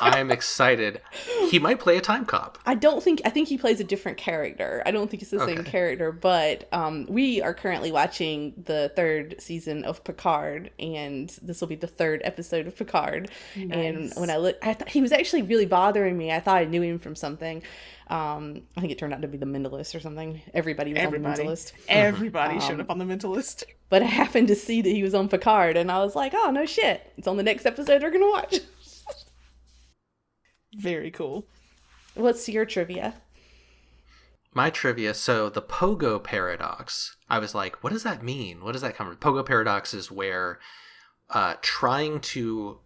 I'm excited. He might play a time cop. I think he plays a different character. I don't think it's the same character, but we are currently watching the 3rd season of Picard, and this will be the 3rd episode of Picard. Nice. And when I thought he was actually really bothering me. I thought I knew him from something. I think it turned out to be the Mentalist or something. Everybody was on the Mentalist. Everybody showed up on the Mentalist. But I happened to see that he was on Picard, and I was like, oh, no shit. It's on the next episode we're going to watch. Very cool. What's your trivia? My trivia, so the Pogo Paradox, I was like, what does that mean? What does that come from? Pogo Paradox is where trying to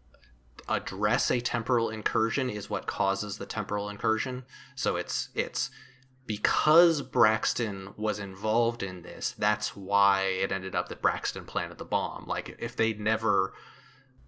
address a temporal incursion is what causes the temporal incursion. So it's because Braxton was involved in this, that's why it ended up that Braxton planted the bomb. Like, if they'd never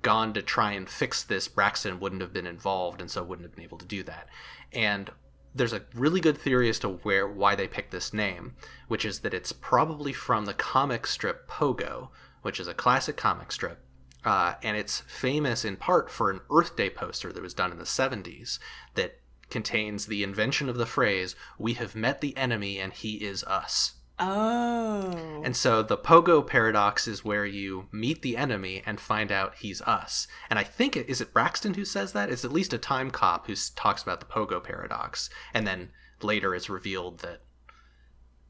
gone to try and fix this, Braxton wouldn't have been involved, and so wouldn't have been able to do that. And there's a really good theory as to why they picked this name, which is that it's probably from the comic strip Pogo, which is a classic comic strip, and it's famous in part for an Earth Day poster that was done in the 70s that contains the invention of the phrase, "We have met the enemy and he is us." Oh. And so the Pogo Paradox is where you meet the enemy and find out he's us. And I think is it Braxton who says that? It's at least a time cop who talks about the Pogo Paradox. And then later it's revealed that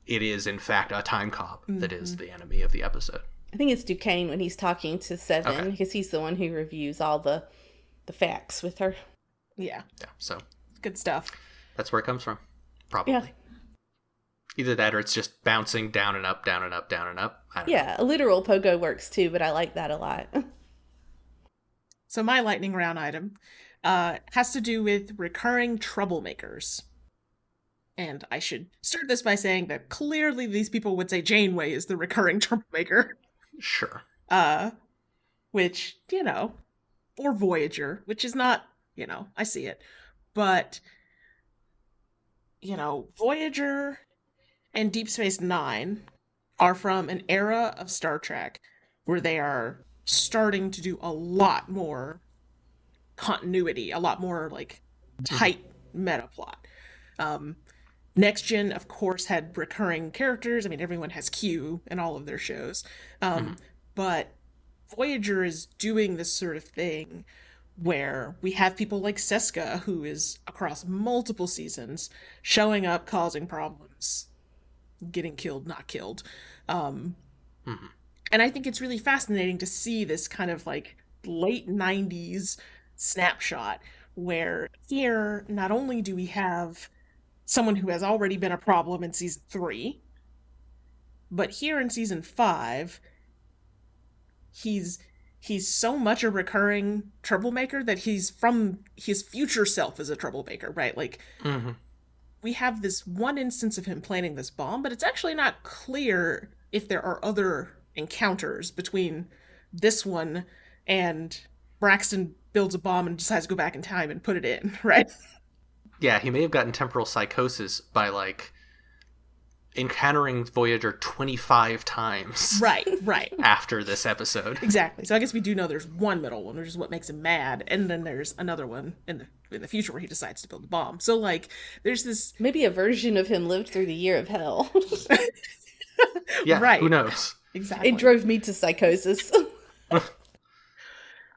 it is in fact a time cop that is the enemy of the episode. I think it's Duquesne when he's talking to Seven, because he's the one who reviews all the facts with her. Yeah. Yeah. So good stuff. That's where it comes from. Probably. Yeah. Either that or it's just bouncing down and up, down and up, down and up. I don't know. A literal pogo works too, but I like that a lot. So my lightning round item has to do with recurring troublemakers. And I should start this by saying that clearly these people would say Janeway is the recurring troublemaker. Sure. Which, or Voyager, which is not, I see it. But, Voyager and Deep Space Nine are from an era of Star Trek where they are starting to do a lot more continuity, a lot more tight meta plot. Next Gen, of course, had recurring characters. I mean, everyone has Q in all of their shows. But Voyager is doing this sort of thing where we have people like Seska, who is across multiple seasons showing up, causing problems, getting killed, not killed. And I think it's really fascinating to see this kind of late 90s snapshot where here, not only do we have someone who has already been a problem in season 3, but here in season 5, he's so much a recurring troublemaker that he's from his future self as a troublemaker, right? We have this one instance of him planting this bomb, but it's actually not clear if there are other encounters between this one and Braxton builds a bomb and decides to go back in time and put it in, right? Yeah, he may have gotten temporal psychosis by encountering Voyager 25 times. Right. After this episode. Exactly. So I guess we do know there's one middle one, which is what makes him mad, and then there's another one in the future where he decides to build a bomb. So there's this maybe a version of him lived through the year of hell. Yeah, right. Who knows? Exactly. It drove me to psychosis.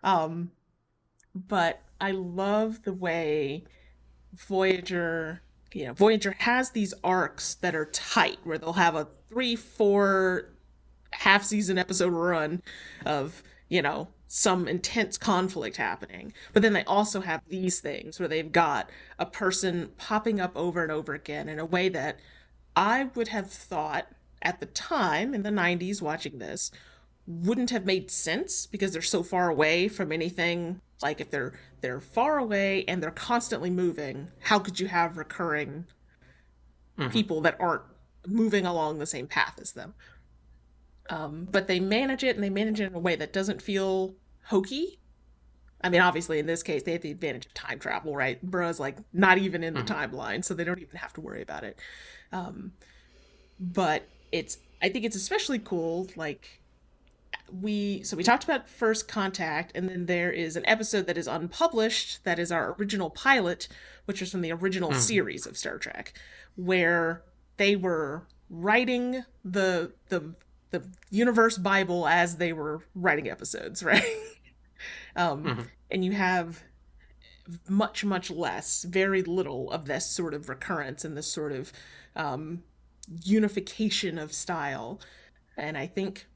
But I love the way Voyager has these arcs that are tight, where they'll have a 3-4 half-season episode run of, some intense conflict happening. But then they also have these things where they've got a person popping up over and over again in a way that I would have thought at the time, in the 90s, watching this, wouldn't have made sense because they're so far away from anything. If they're far away and they're constantly moving, how could you have recurring people that aren't moving along the same path as them? But they manage it, and they manage it in a way that doesn't feel hokey. I mean, obviously, in this case, they have the advantage of time travel, right? Bruh's not even in the timeline, so they don't even have to worry about it. But I think it's especially cool, we talked about First Contact, and then there is an episode that is unpublished that is our original pilot, which was from the original series of Star Trek, where they were writing the universe Bible as they were writing episodes, right? And you have much, much less, very little of this sort of recurrence and this sort of unification of style. And I think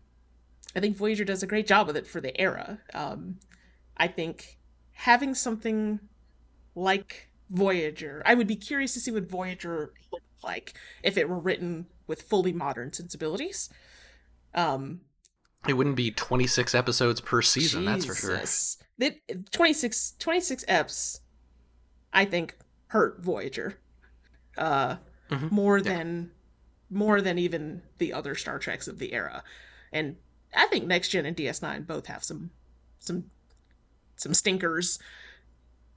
Voyager does a great job with it for the era. I think having something like Voyager, I would be curious to see what Voyager looked like if it were written with fully modern sensibilities. It wouldn't be 26 episodes per season, that's for sure. 26 eps, I think, hurt Voyager more than even the other Star Treks of the era. And I think Next Gen and DS9 both have some stinkers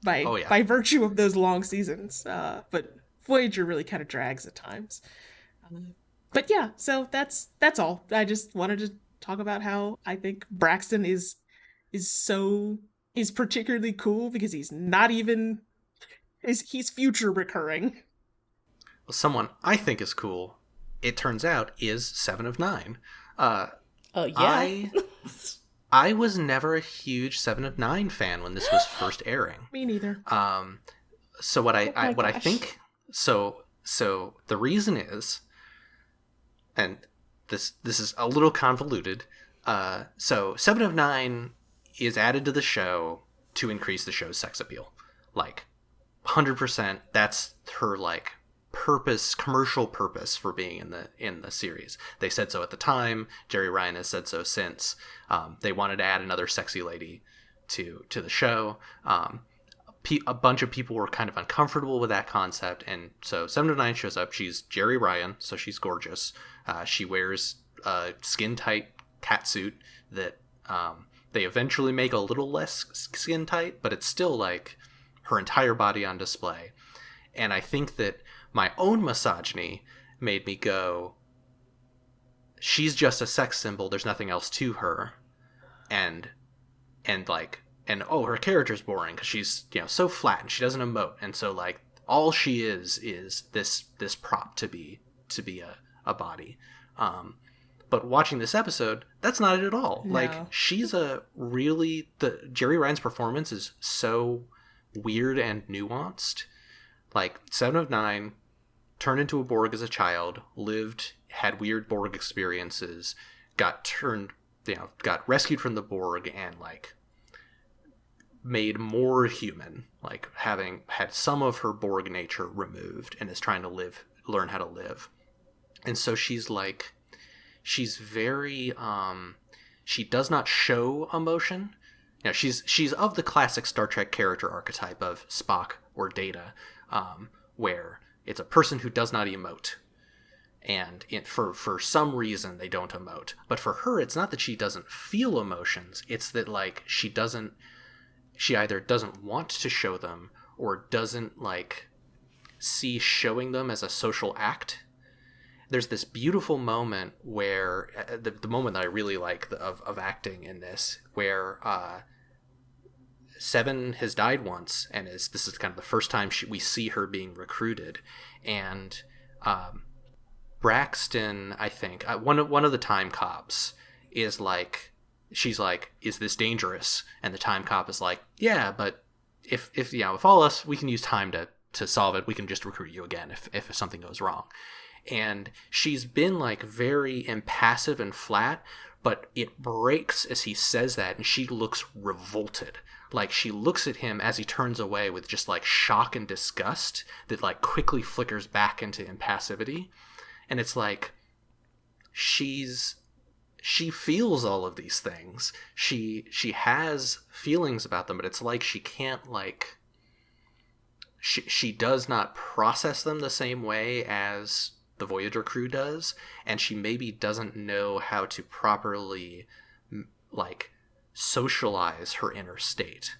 by virtue of those long seasons. But Voyager really kind of drags at times. But yeah, so that's all. I just wanted to talk about how I think Braxton is particularly cool because he's not even he's future recurring. Well, someone I think is cool, it turns out, is 7 of 9. I was never a huge 7 of 9 fan when this was first airing. Me neither. So what I think so the reason is, and this is a little convoluted. So 7 of 9 is added to the show to increase the show's sex appeal. Like 100%, that's her like commercial purpose for being in the series. They said so at the time. Jerry Ryan has said so since. They wanted to add another sexy lady to the show. A bunch of people were kind of uncomfortable with that concept, and so 7 of 9 shows up. She's Jerry Ryan, so she's gorgeous. She wears a skin-tight catsuit that they eventually make a little less skin-tight, but it's still like her entire body on display. And I think that my own misogyny made me go, she's just a sex symbol, there's nothing else to her. And oh, her character's boring because she's, so flat and she doesn't emote. And so like all she is this prop to be a body. But watching this episode, that's not it at all. No. Like she's Jerry Ryan's performance is so weird and nuanced. Like 7 of 9 turned into a Borg as a child, had weird Borg experiences, got rescued from the Borg and like made more human, like having had some of her Borg nature removed, and is trying to learn how to live. And so she's very she does not show emotion. She's of the classic Star Trek character archetype of Spock or Data, where it's a person who does not emote, and for some reason they don't emote. But for her, it's not that she doesn't feel emotions, it's that like she either doesn't want to show them or doesn't like see showing them as a social act. There's this beautiful moment where the moment that I really like of acting in this, where 7 has died once, and this is kind of the first time we see her being recruited, and Braxton, I think one of the time cops is like, she's like, is this dangerous? And the time cop is like, yeah, but if all us, we can use time to solve it, we can just recruit you again if something goes wrong. And she's been like very impassive and flat, but it breaks as he says that, and she looks revolted. Like she looks at him as he turns away with just like shock and disgust that like quickly flickers back into impassivity. And it's like she feels all of these things. She has feelings about them, but it's like she can't like she does not process them the same way as the Voyager crew does, and she maybe doesn't know how to properly like socialize her inner state.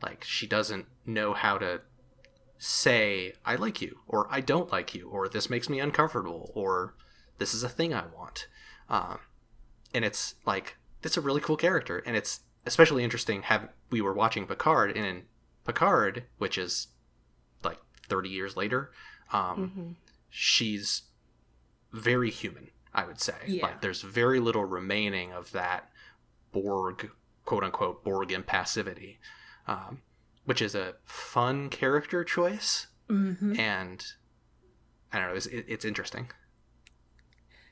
Like she doesn't know how to say I like you, or I don't like you, or this makes me uncomfortable, or this is a thing I want. And it's like that's a really cool character, and it's especially interesting. We were watching Picard, and in Picard, which is like 30 years later, she's very human, I would say. Yeah. Like, there's very little remaining of that Borg, quote unquote, Borg impassivity, which is a fun character choice, and I don't know, it's interesting.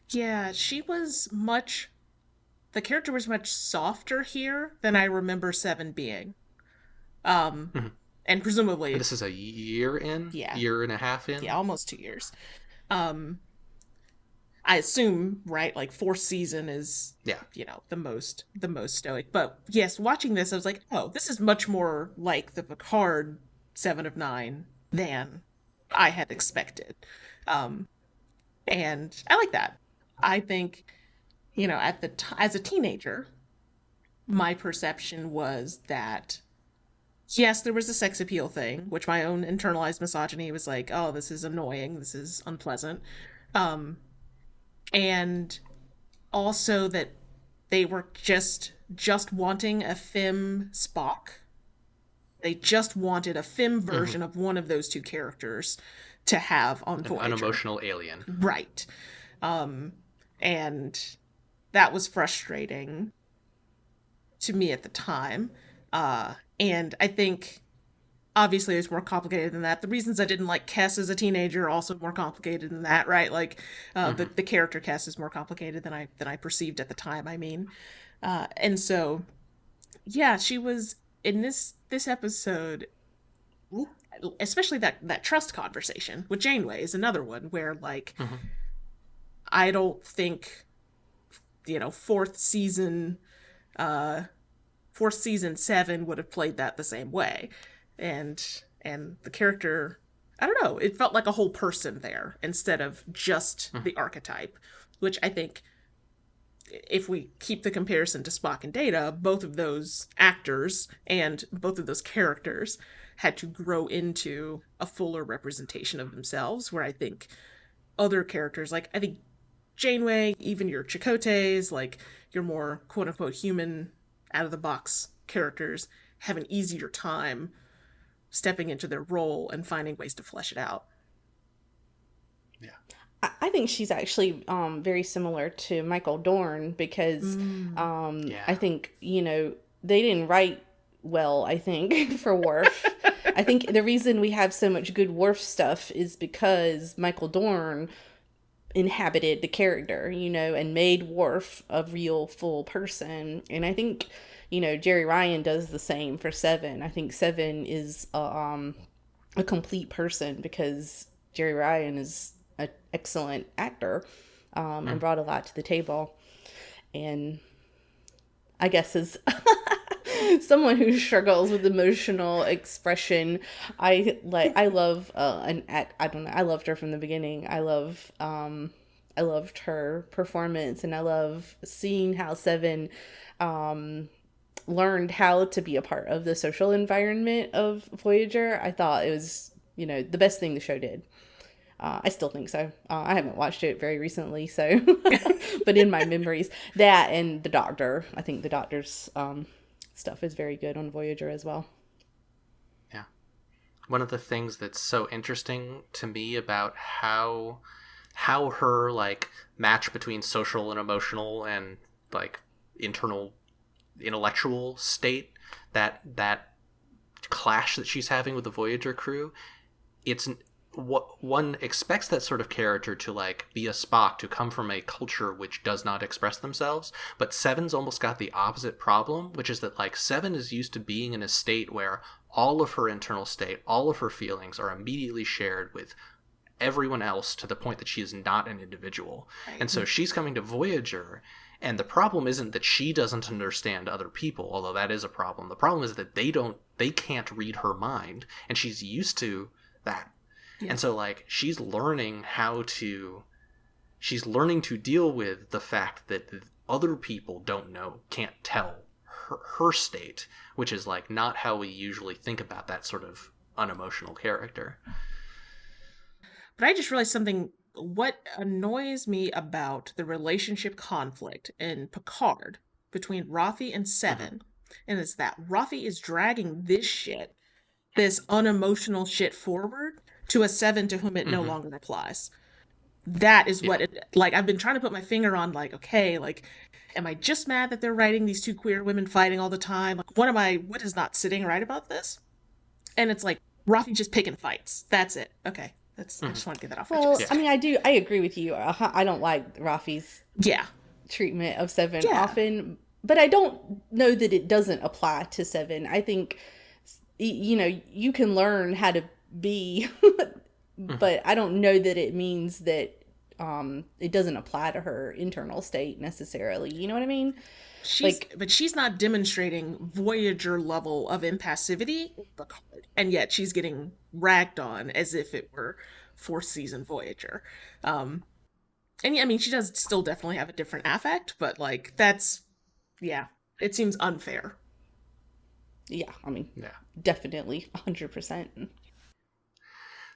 Yeah, the character was much softer here than I remember Seven being. And presumably... And this is a year in? Yeah. Year and a half in? Yeah, almost 2 years. I assume, right, like fourth season is, the most stoic. But yes, watching this, I was like, oh, this is much more like the Picard 7 of 9 than I had expected. And I like that. I think, as a teenager, my perception was that, yes, there was a sex appeal thing, which my own internalized misogyny was like, oh, this is annoying, this is unpleasant. And also that they were just wanting a femme Spock. They just wanted a femme version of one of those two characters to have on Voyager. An unemotional alien. Right. And that was frustrating to me at the time. And I think, obviously, it's more complicated than that. The reasons I didn't like Kes as a teenager are also more complicated than that, right? Like, the character Kes is more complicated than I perceived at the time, I mean. And so, yeah, she was, in this episode, especially that trust conversation with Janeway is another one where, like, I don't think, fourth season 7 would have played that the same way. And the character, I don't know, it felt like a whole person there instead of just the archetype, which I think, if we keep the comparison to Spock and Data, both of those actors and both of those characters had to grow into a fuller representation of themselves, where I think other characters, like, I think Janeway, even your Chakotay's, like, your more quote-unquote human, out-of-the-box characters, have an easier time stepping into their role and finding ways to flesh it out. Yeah. I think she's actually very similar to Michael Dorn because I think, they didn't write well, I think, for Worf. I think the reason we have so much good Worf stuff is because Michael Dorn inhabited the character, and made Worf a real full person. And I think, Jerry Ryan does the same for Seven. I think Seven is a complete person because Jerry Ryan is an excellent actor and brought a lot to the table. And I guess as someone who struggles with emotional expression, I love I loved her from the beginning. I loved her performance, and I love seeing how Seven learned how to be a part of the social environment of Voyager. I thought it was, the best thing the show did. I still think so. I haven't watched it very recently, so but in my memories, that and the Doctor. I think the Doctor's stuff is very good on Voyager as well. Yeah. One of the things that's so interesting to me about how her, like, match between social and emotional and, like, internal intellectual state, that clash that she's having with the Voyager crew, it's what one expects that sort of character to, like, be a Spock, to come from a culture which does not express themselves, but Seven's almost got the opposite problem, which is that, like, Seven is used to being in a state where all of her internal state, all of her feelings are immediately shared with everyone else to the point that she is not an individual. Right. And so she's coming to Voyager, and the problem isn't that she doesn't understand other people, although that is a problem. The problem is that they can't read her mind, and she's used to that. Yeah. And so, like, she's learning to deal with the fact that other people can't tell her state, which is, like, not how we usually think about that sort of unemotional character. But I just realized something. What annoys me about the relationship conflict in Picard between Rafi and Seven, and it's that Rafi is dragging this unemotional shit forward to a Seven to whom it no longer applies. That is what it, like, I've been trying to put my finger on, like, okay, like, am I just mad that they're writing these two queer women fighting all the time? Like, what is not sitting right about this? And it's like, Rafi just picking fights. That's it. Okay. I just want to get that off my chest. I mean, I agree with you. I don't like Rafi's treatment of Seven often, but I don't know that it doesn't apply to Seven. I think, you can learn how to be, but I don't know that it means that it doesn't apply to her internal state necessarily. You know what I mean? But she's not demonstrating Voyager level of impassivity, and yet she's getting ragged on as if it were fourth season Voyager. And yeah, I mean, she does still definitely have a different affect, but like it seems unfair. Yeah, I mean, definitely 100%.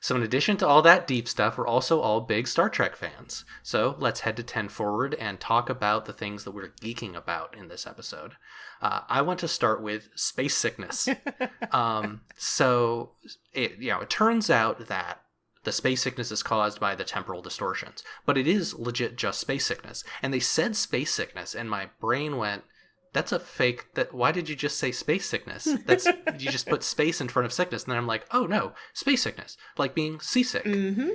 So in addition to all that deep stuff, we're also all big Star Trek fans. So let's head to 10 forward and talk about the things that we're geeking about in this episode. I want to start with space sickness. It turns out that the space sickness is caused by the temporal distortions, but it is legit just space sickness. And they said space sickness, and my brain went, that's a fake. Why did you just say space sickness? You just put space in front of sickness. And then I'm like, oh no, space sickness, like being seasick. Mm-hmm.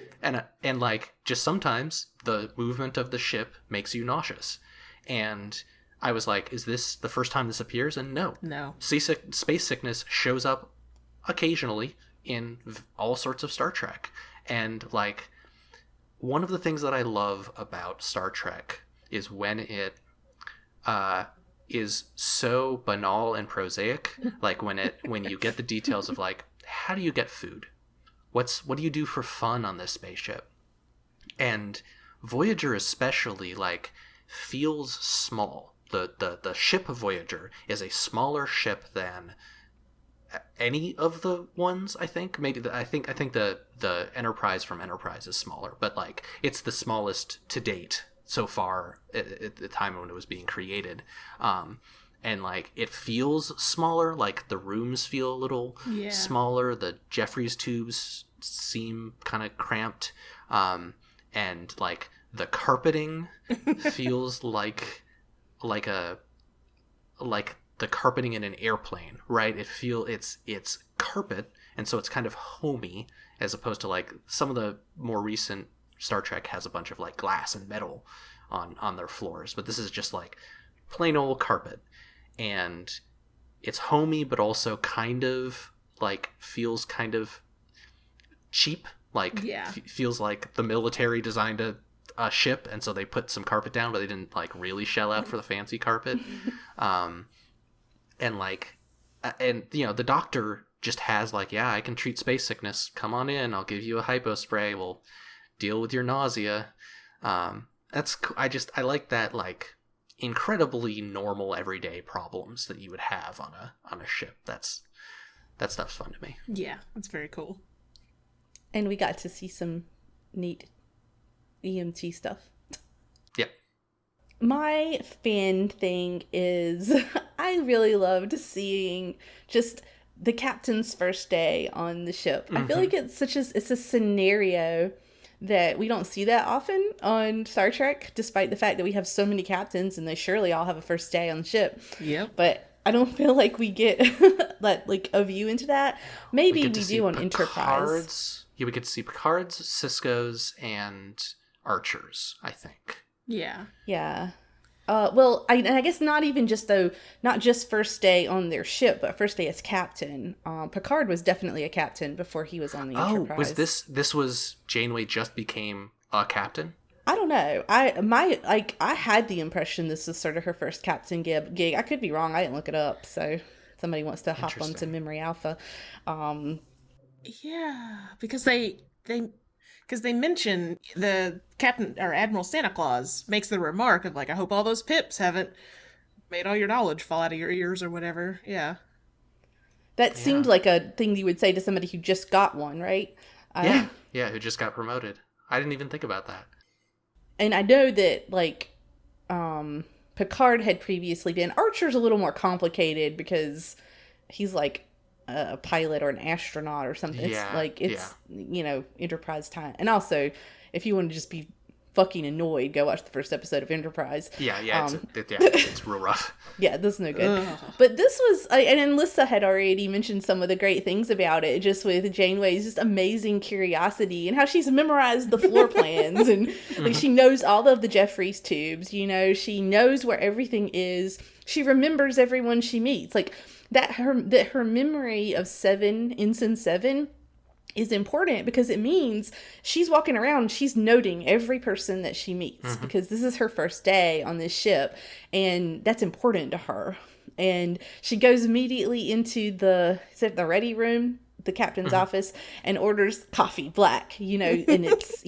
And like, just sometimes the movement of the ship makes you nauseous. And I was like, is this the first time this appears? And no. Space sickness shows up occasionally in all sorts of Star Trek. And like, one of the things that I love about Star Trek is when it is so banal and prosaic, like when you get the details of like, how do you get food? What do you do for fun on this spaceship? And Voyager especially like feels small. The ship of Voyager is a smaller ship than any of the ones, I think. I think the Enterprise from Enterprise is smaller, but like it's the smallest to date so far at the time when it was being created. And like it feels smaller, like the rooms feel a little smaller, the Jeffries tubes seem kind of cramped, and like the carpeting feels like the carpeting in an airplane, right? It's carpet, and so it's kind of homey, as opposed to like some of the more recent Star Trek has a bunch of like glass and metal on their floors, but this is just like plain old carpet, and it's homey, but also kind of like feels kind of cheap, like feels like the military designed a ship, and so they put some carpet down, but they didn't like really shell out for the fancy carpet. And the doctor just has like, I can treat space sickness, come on in, I'll give you a hypo spray, we'll deal with your nausea. I like that, like incredibly normal everyday problems that you would have on a ship. That stuff's fun to me. Yeah, that's very cool. And we got to see some neat EMT stuff. Yep. My fan thing is I really loved seeing just the captain's first day on the ship. Mm-hmm. I feel like it's a scenario that we don't see that often on Star Trek, despite the fact that we have so many captains and they surely all have a first day on the ship. Yep. But I don't feel like we get like a view into that. Maybe we do on Enterprise. Yeah, we get to see Picard's, Sisko's, and Archer's, I think. Yeah. Yeah. Well, I guess not just first day on their ship, but first day as captain. Picard was definitely a captain before he was on the Enterprise. Oh, was this was Janeway just became a captain? I don't know. I had the impression this was sort of her first captain gig. I could be wrong. I didn't look it up, so if somebody wants to hop onto Memory Alpha. Yeah, because they mention the Captain or Admiral Santa Claus makes the remark of like, I hope all those pips haven't made all your knowledge fall out of your ears or whatever. Yeah. That seemed like a thing you would say to somebody who just got one, right? Who just got promoted. I didn't even think about that. And I know that like Picard had previously been. Archer's a little more complicated because he's like a pilot or an astronaut or something. It's Enterprise time. And also, if you want to just be fucking annoyed, go watch the first episode of Enterprise. It's real rough. Yeah, that's no good. But this was, and Lissa had already mentioned some of the great things about it, just with Janeway's just amazing curiosity and how she's memorized the floor plans and like she knows all of the Jeffries tubes. She knows where everything is. She remembers everyone she meets. Like that her memory of Ensign 7 is important because it means she's walking around, she's noting every person that she meets because this is her first day on this ship and that's important to her. And she goes immediately into the ready room, the captain's office, and orders coffee black, and it's,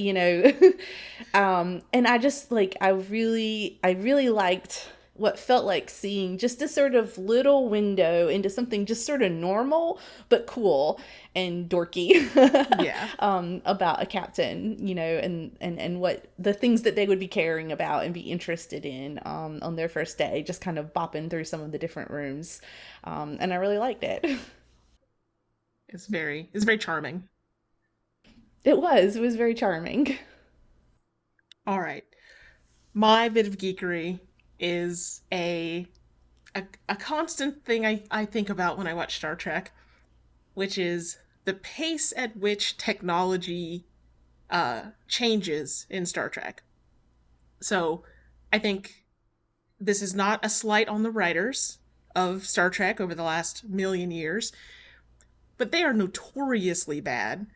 and I just I really liked what felt like seeing just a sort of little window into something just sort of normal but cool and dorky about a captain, and what the things that they would be caring about and be interested in on their first day, just kind of bopping through some of the different rooms, and I really liked it. It's very charming. It was very charming. All right, my bit of geekery is a constant thing I think about when I watch Star Trek, which is the pace at which technology changes in Star Trek. So I think this is not a slight on the writers of Star Trek over the last million years, but they are notoriously bad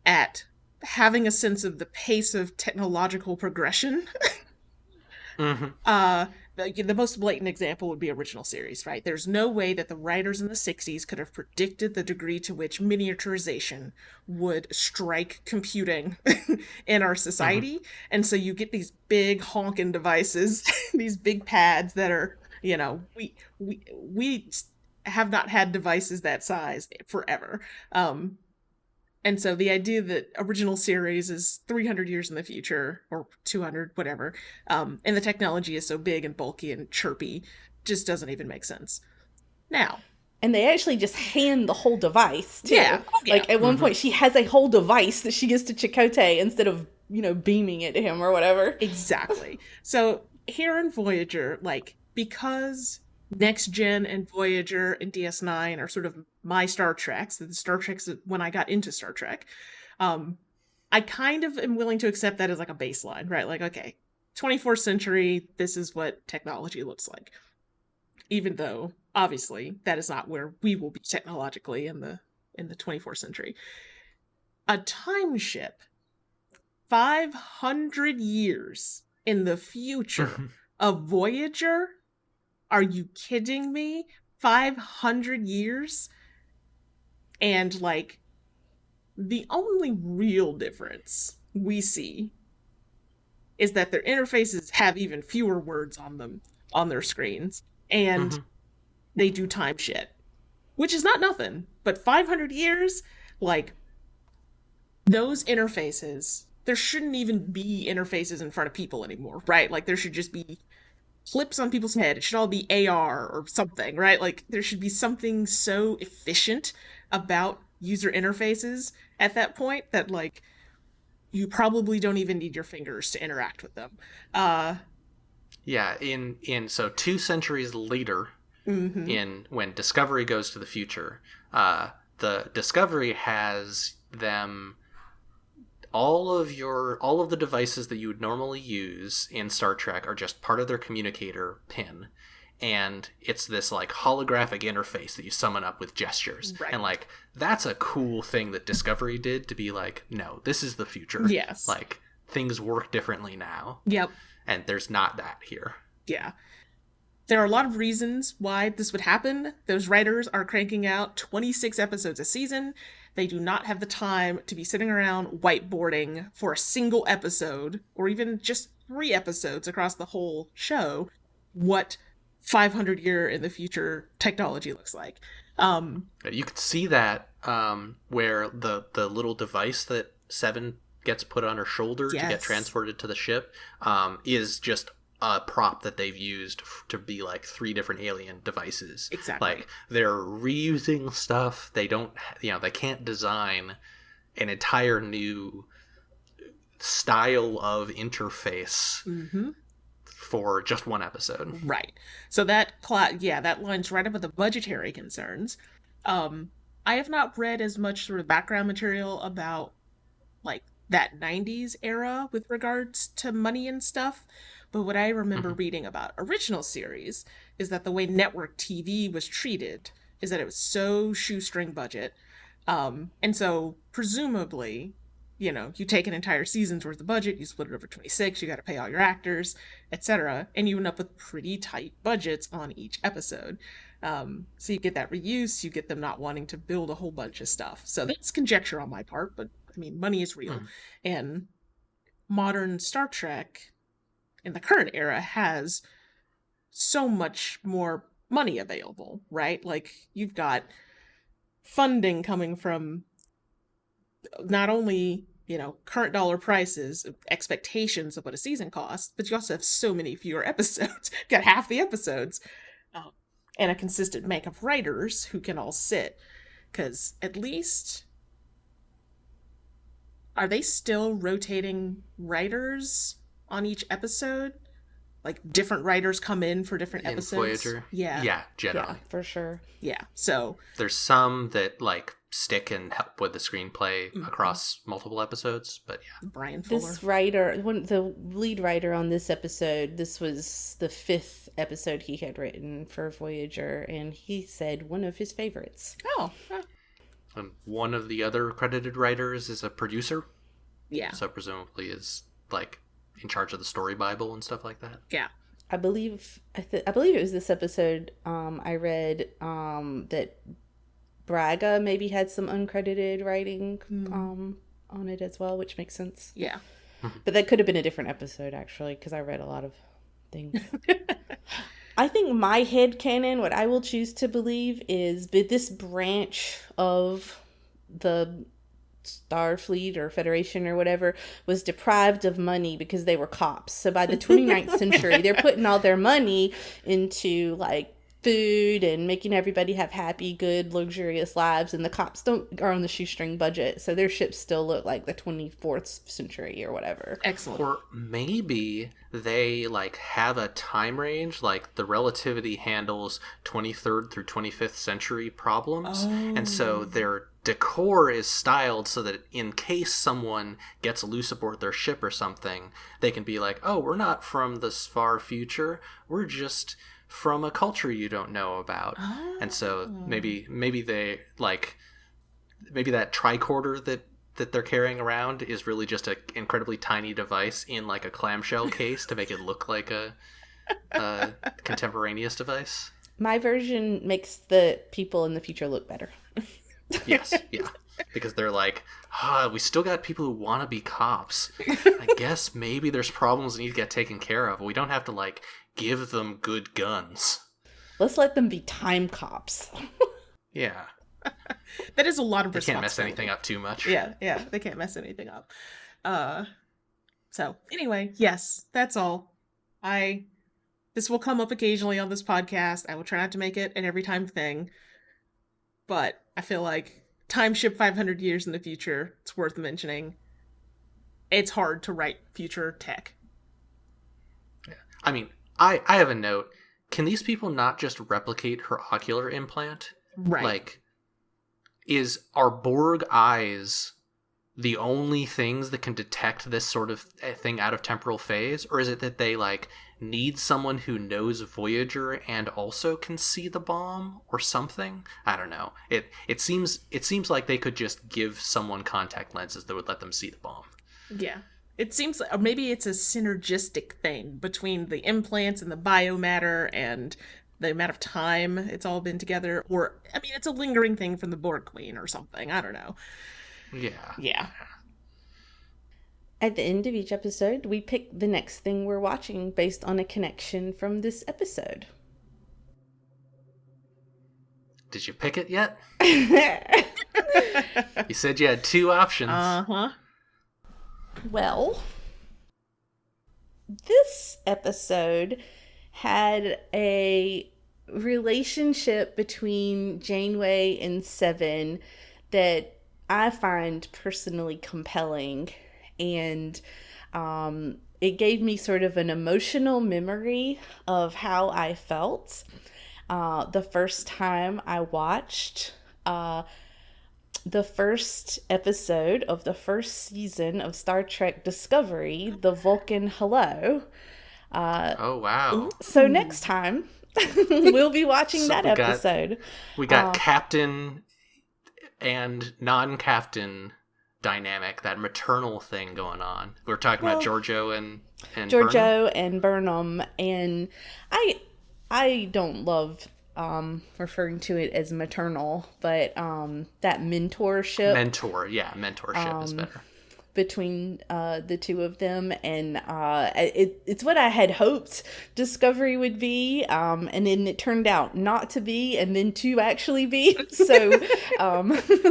at having a sense of the pace of technological progression. The most blatant example would be original series, right? There's no way that the writers in the 60s could have predicted the degree to which miniaturization would strike computing in our society. And so you get these big honking devices, these big pads that are, we have not had devices that size forever. And so the idea that original series is 300 years in the future, or 200, whatever, and the technology is so big and bulky and chirpy, just doesn't even make sense. Now. And they actually just hand the whole device, too. Yeah. Like, at one point, she has a whole device that she gives to Chakotay instead of, beaming it to him or whatever. Exactly. So here in Voyager, because Next Gen and Voyager and DS9 are sort of my Star Treks, the Star Treks when I got into Star Trek, I kind of am willing to accept that as a baseline, right? Okay, 24th century, this is what technology looks like. Even though, obviously, that is not where we will be technologically in the 24th century. A time ship 500 years in the future of Voyager? Are you kidding me? 500 years? And the only real difference we see is that their interfaces have even fewer words on them on their screens. And they do time shit, which is not nothing. But 500 years, those interfaces, there shouldn't even be interfaces in front of people anymore, right? There should just be clips on people's head. It should all be AR or something, right? There should be something so efficient about user interfaces at that point that you probably don't even need your fingers to interact with them. So 2 centuries later, in when Discovery goes to the future, the Discovery has them all of the devices that you would normally use in Star Trek are just part of their communicator pin, and it's this holographic interface that you summon up with gestures. Right. And that's a cool thing that Discovery did, to be no, this is the future. Yes. Things work differently now. Yep. And there's not that here. Yeah. There are a lot of reasons why this would happen. Those writers are cranking out 26 episodes a season. They do not have the time to be sitting around whiteboarding for a single episode, or even just 3 episodes across the whole show, what 500 year in the future technology looks like. You could see that where the little device that Seven gets put on her shoulder to get transported to the ship is just a prop that they've used to be like 3 different alien devices. Exactly. Like, they're reusing stuff. They don't, they can't design an entire new style of interface for just one episode. Right. So that that lines right up with the budgetary concerns. I have not read as much sort of background material about like that 90s era with regards to money and stuff. But what I remember reading about original series is that the way network TV was treated is that it was so shoestring budget. And so presumably, you take an entire season's worth of budget, you split it over 26, you got to pay all your actors, etc. And you end up with pretty tight budgets on each episode. So you get that reuse, you get them not wanting to build a whole bunch of stuff. So that's conjecture on my part, but I mean, money is real. And modern Star Trek in the current era has so much more money available, right? Like, you've got funding coming from not only, current dollar prices, expectations of what a season costs, but you also have so many fewer episodes. You got half the episodes. And a consistent bank of writers who can all sit. Because at least, are they still rotating writers on each episode? Like, different writers come in for different episodes? Voyager? Yeah. Yeah, generally. Yeah, for sure. Yeah, so... There's some that, like, stick and help with the screenplay across multiple episodes, but yeah. Bryan Fuller. This writer, the lead writer on this episode, this was the 5th episode he had written for Voyager, and he said one of his favorites. Oh. And one of the other credited writers is a producer. Yeah. So presumably is, like, in charge of the story Bible and stuff like that. Yeah. I believe it was this episode I read that Braga maybe had some uncredited writing on it as well, which makes sense. Yeah. But that could have been a different episode, actually, because I read a lot of things. I think my headcanon, what I will choose to believe is this branch of the Starfleet or Federation or whatever was deprived of money because they were cops. So by the 29th century, they're putting all their money into like food and making everybody have happy, good, luxurious lives, and the cops are on the shoestring budget, so their ships still look like the 24th century or whatever. Excellent. Or maybe they like have a time range, like the Relativity handles 23rd through 25th century problems, and so their decor is styled so that in case someone gets loose aboard their ship or something, they can be like, oh, we're not from this far future, we're just from a culture you don't know about. And so maybe they like, maybe that tricorder that they're carrying around is really just an incredibly tiny device in like a clamshell case to make it look like a contemporaneous device. My version makes the people in the future look better. Yes, yeah. Because they're like, we still got people who want to be cops. I guess maybe there's problems that need to get taken care of. We don't have to like give them good guns. Let's let them be time cops. Yeah. That is a lot of They responsibility. can't mess anything up too much. Yeah, they can't mess anything up. So anyway, yes, that's all. This will come up occasionally on this podcast. I will try not to make it an every time thing. But I feel like time ship 500 years in the future, it's worth mentioning. It's hard to write future tech. Yeah. I mean, I have a note. Can these people not just replicate her ocular implant? Right. Like, are Borg eyes the only things that can detect this sort of thing out of temporal phase? Or is it that they, like, need someone who knows Voyager and also can see the bomb or something? I don't know. It seems like they could just give someone contact lenses that would let them see the bomb. Yeah. It seems like, or maybe it's a synergistic thing between the implants and the biomatter and the amount of time it's all been together. Or, I mean, it's a lingering thing from the Borg Queen or something. I don't know. Yeah. Yeah. At the end of each episode, we pick the next thing we're watching based on a connection from this episode. Did you pick it yet? You said you had 2 options. Uh-huh. Well, this episode had a relationship between Janeway and Seven that I find personally compelling, and it gave me sort of an emotional memory of how I felt the first time I watched the first episode of the first season of Star Trek Discovery, The Vulcan Hello. Oh, wow. So next time, we'll be watching that episode. We got captain and non-captain dynamic, that maternal thing going on. We're talking about Giorgio and Giorgio Burnham? and Burnham, and I don't love referring to it as maternal, but that mentorship. Mentorship is better. Between the two of them, and it's what I had hoped Discovery would be, and then it turned out not to be, and then to actually be. So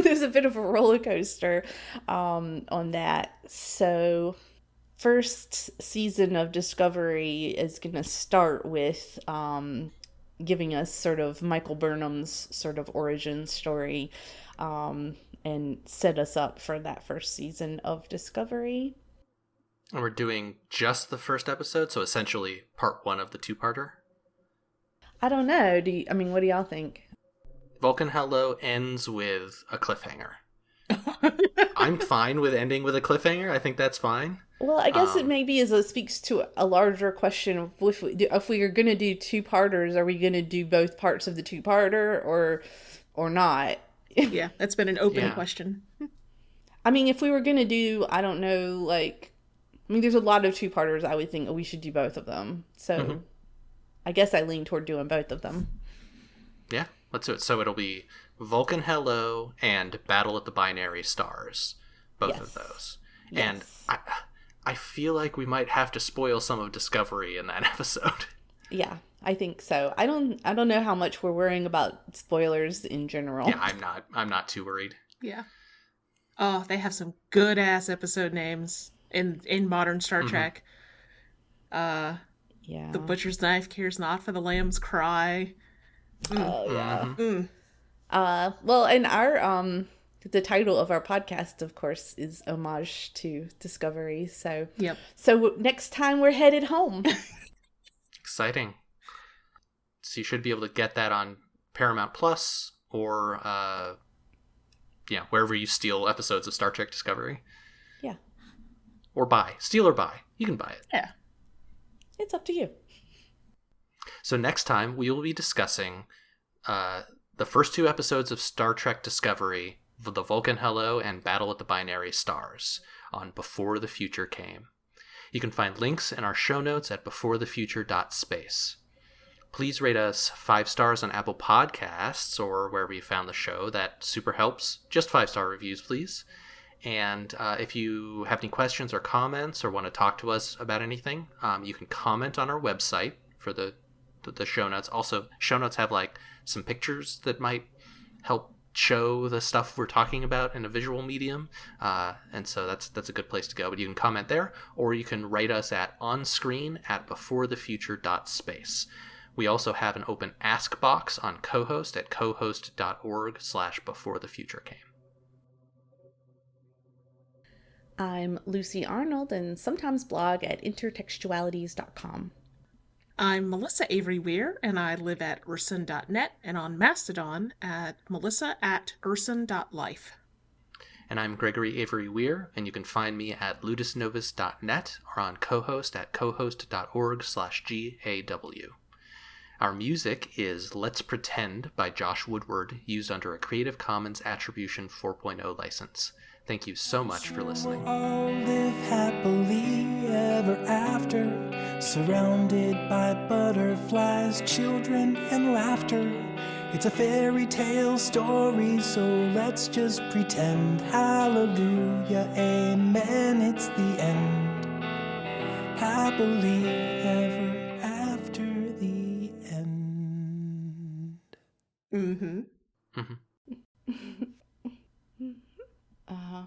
there's a bit of a roller coaster on that. So first season of Discovery is going to start with giving us sort of Michael Burnham's sort of origin story, and set us up for that first season of Discovery. And we're doing just the first episode, so essentially part one of the two-parter? I don't know. What do y'all think? Vulcan Hello ends with a cliffhanger. I'm fine with ending with a cliffhanger. I think that's fine. Well, I guess it maybe speaks to a larger question of if we are going to do two-parters, are we going to do both parts of the two-parter or not? Yeah, that's been an open question. I mean, if we were going to do, I don't know, there's a lot of two-parters I would think we should do both of them. So I guess I lean toward doing both of them. Yeah, let's do it. So it'll be Vulcan Hello and Battle at the Binary Stars. Both of those. Yes. And I feel like we might have to spoil some of Discovery in that episode. Yeah, I think so. I don't know how much we're worrying about spoilers in general. Yeah, I'm not too worried. Yeah. Oh, they have some good ass episode names in modern Star Trek. Yeah. The Butcher's Knife cares not for the Lamb's Cry. Oh yeah. Well, and our the title of our podcast, of course, is homage to Discovery. So So next time we're headed home. Exciting. So you should be able to get that on Paramount Plus or wherever you steal episodes of Star Trek Discovery. Yeah. Or buy. Steal or buy. You can buy it. Yeah. It's up to you. So next time we will be discussing the first two episodes of Star Trek Discovery, The Vulcan Hello and Battle at the Binary Stars, on Before the Future Came. You can find links in our show notes at beforethefuture.space. Please rate us 5 stars on Apple Podcasts or wherever you found the show. That super helps. Just 5-star reviews, please. And if you have any questions or comments or want to talk to us about anything, you can comment on our website for the show notes. Also, show notes have some pictures that might help show the stuff we're talking about in a visual medium, and so that's a good place to go. But you can comment there, or you can write us at onScreen@beforethefuture.space. We also have an open ask box on co-host at cohost.org/beforethefuturecame. I'm Lucy Arnold and sometimes blog at intertextualities.com. I'm Melissa Avery Weir, and I live at urson.net and on Mastodon at melissa@urson.life. And I'm Gregory Avery Weir, and you can find me at ludusnovus.net or on cohost at cohost.org/GAW. Our music is Let's Pretend by Josh Woodward, used under a Creative Commons Attribution 4.0 license. Thank you so much for listening. All live happily ever after, surrounded by butterflies, children, and laughter. It's a fairy tale story, so let's just pretend. Hallelujah, amen, it's the end. Happily ever after the end. Mm-hmm. Mm-hmm. Uh-huh.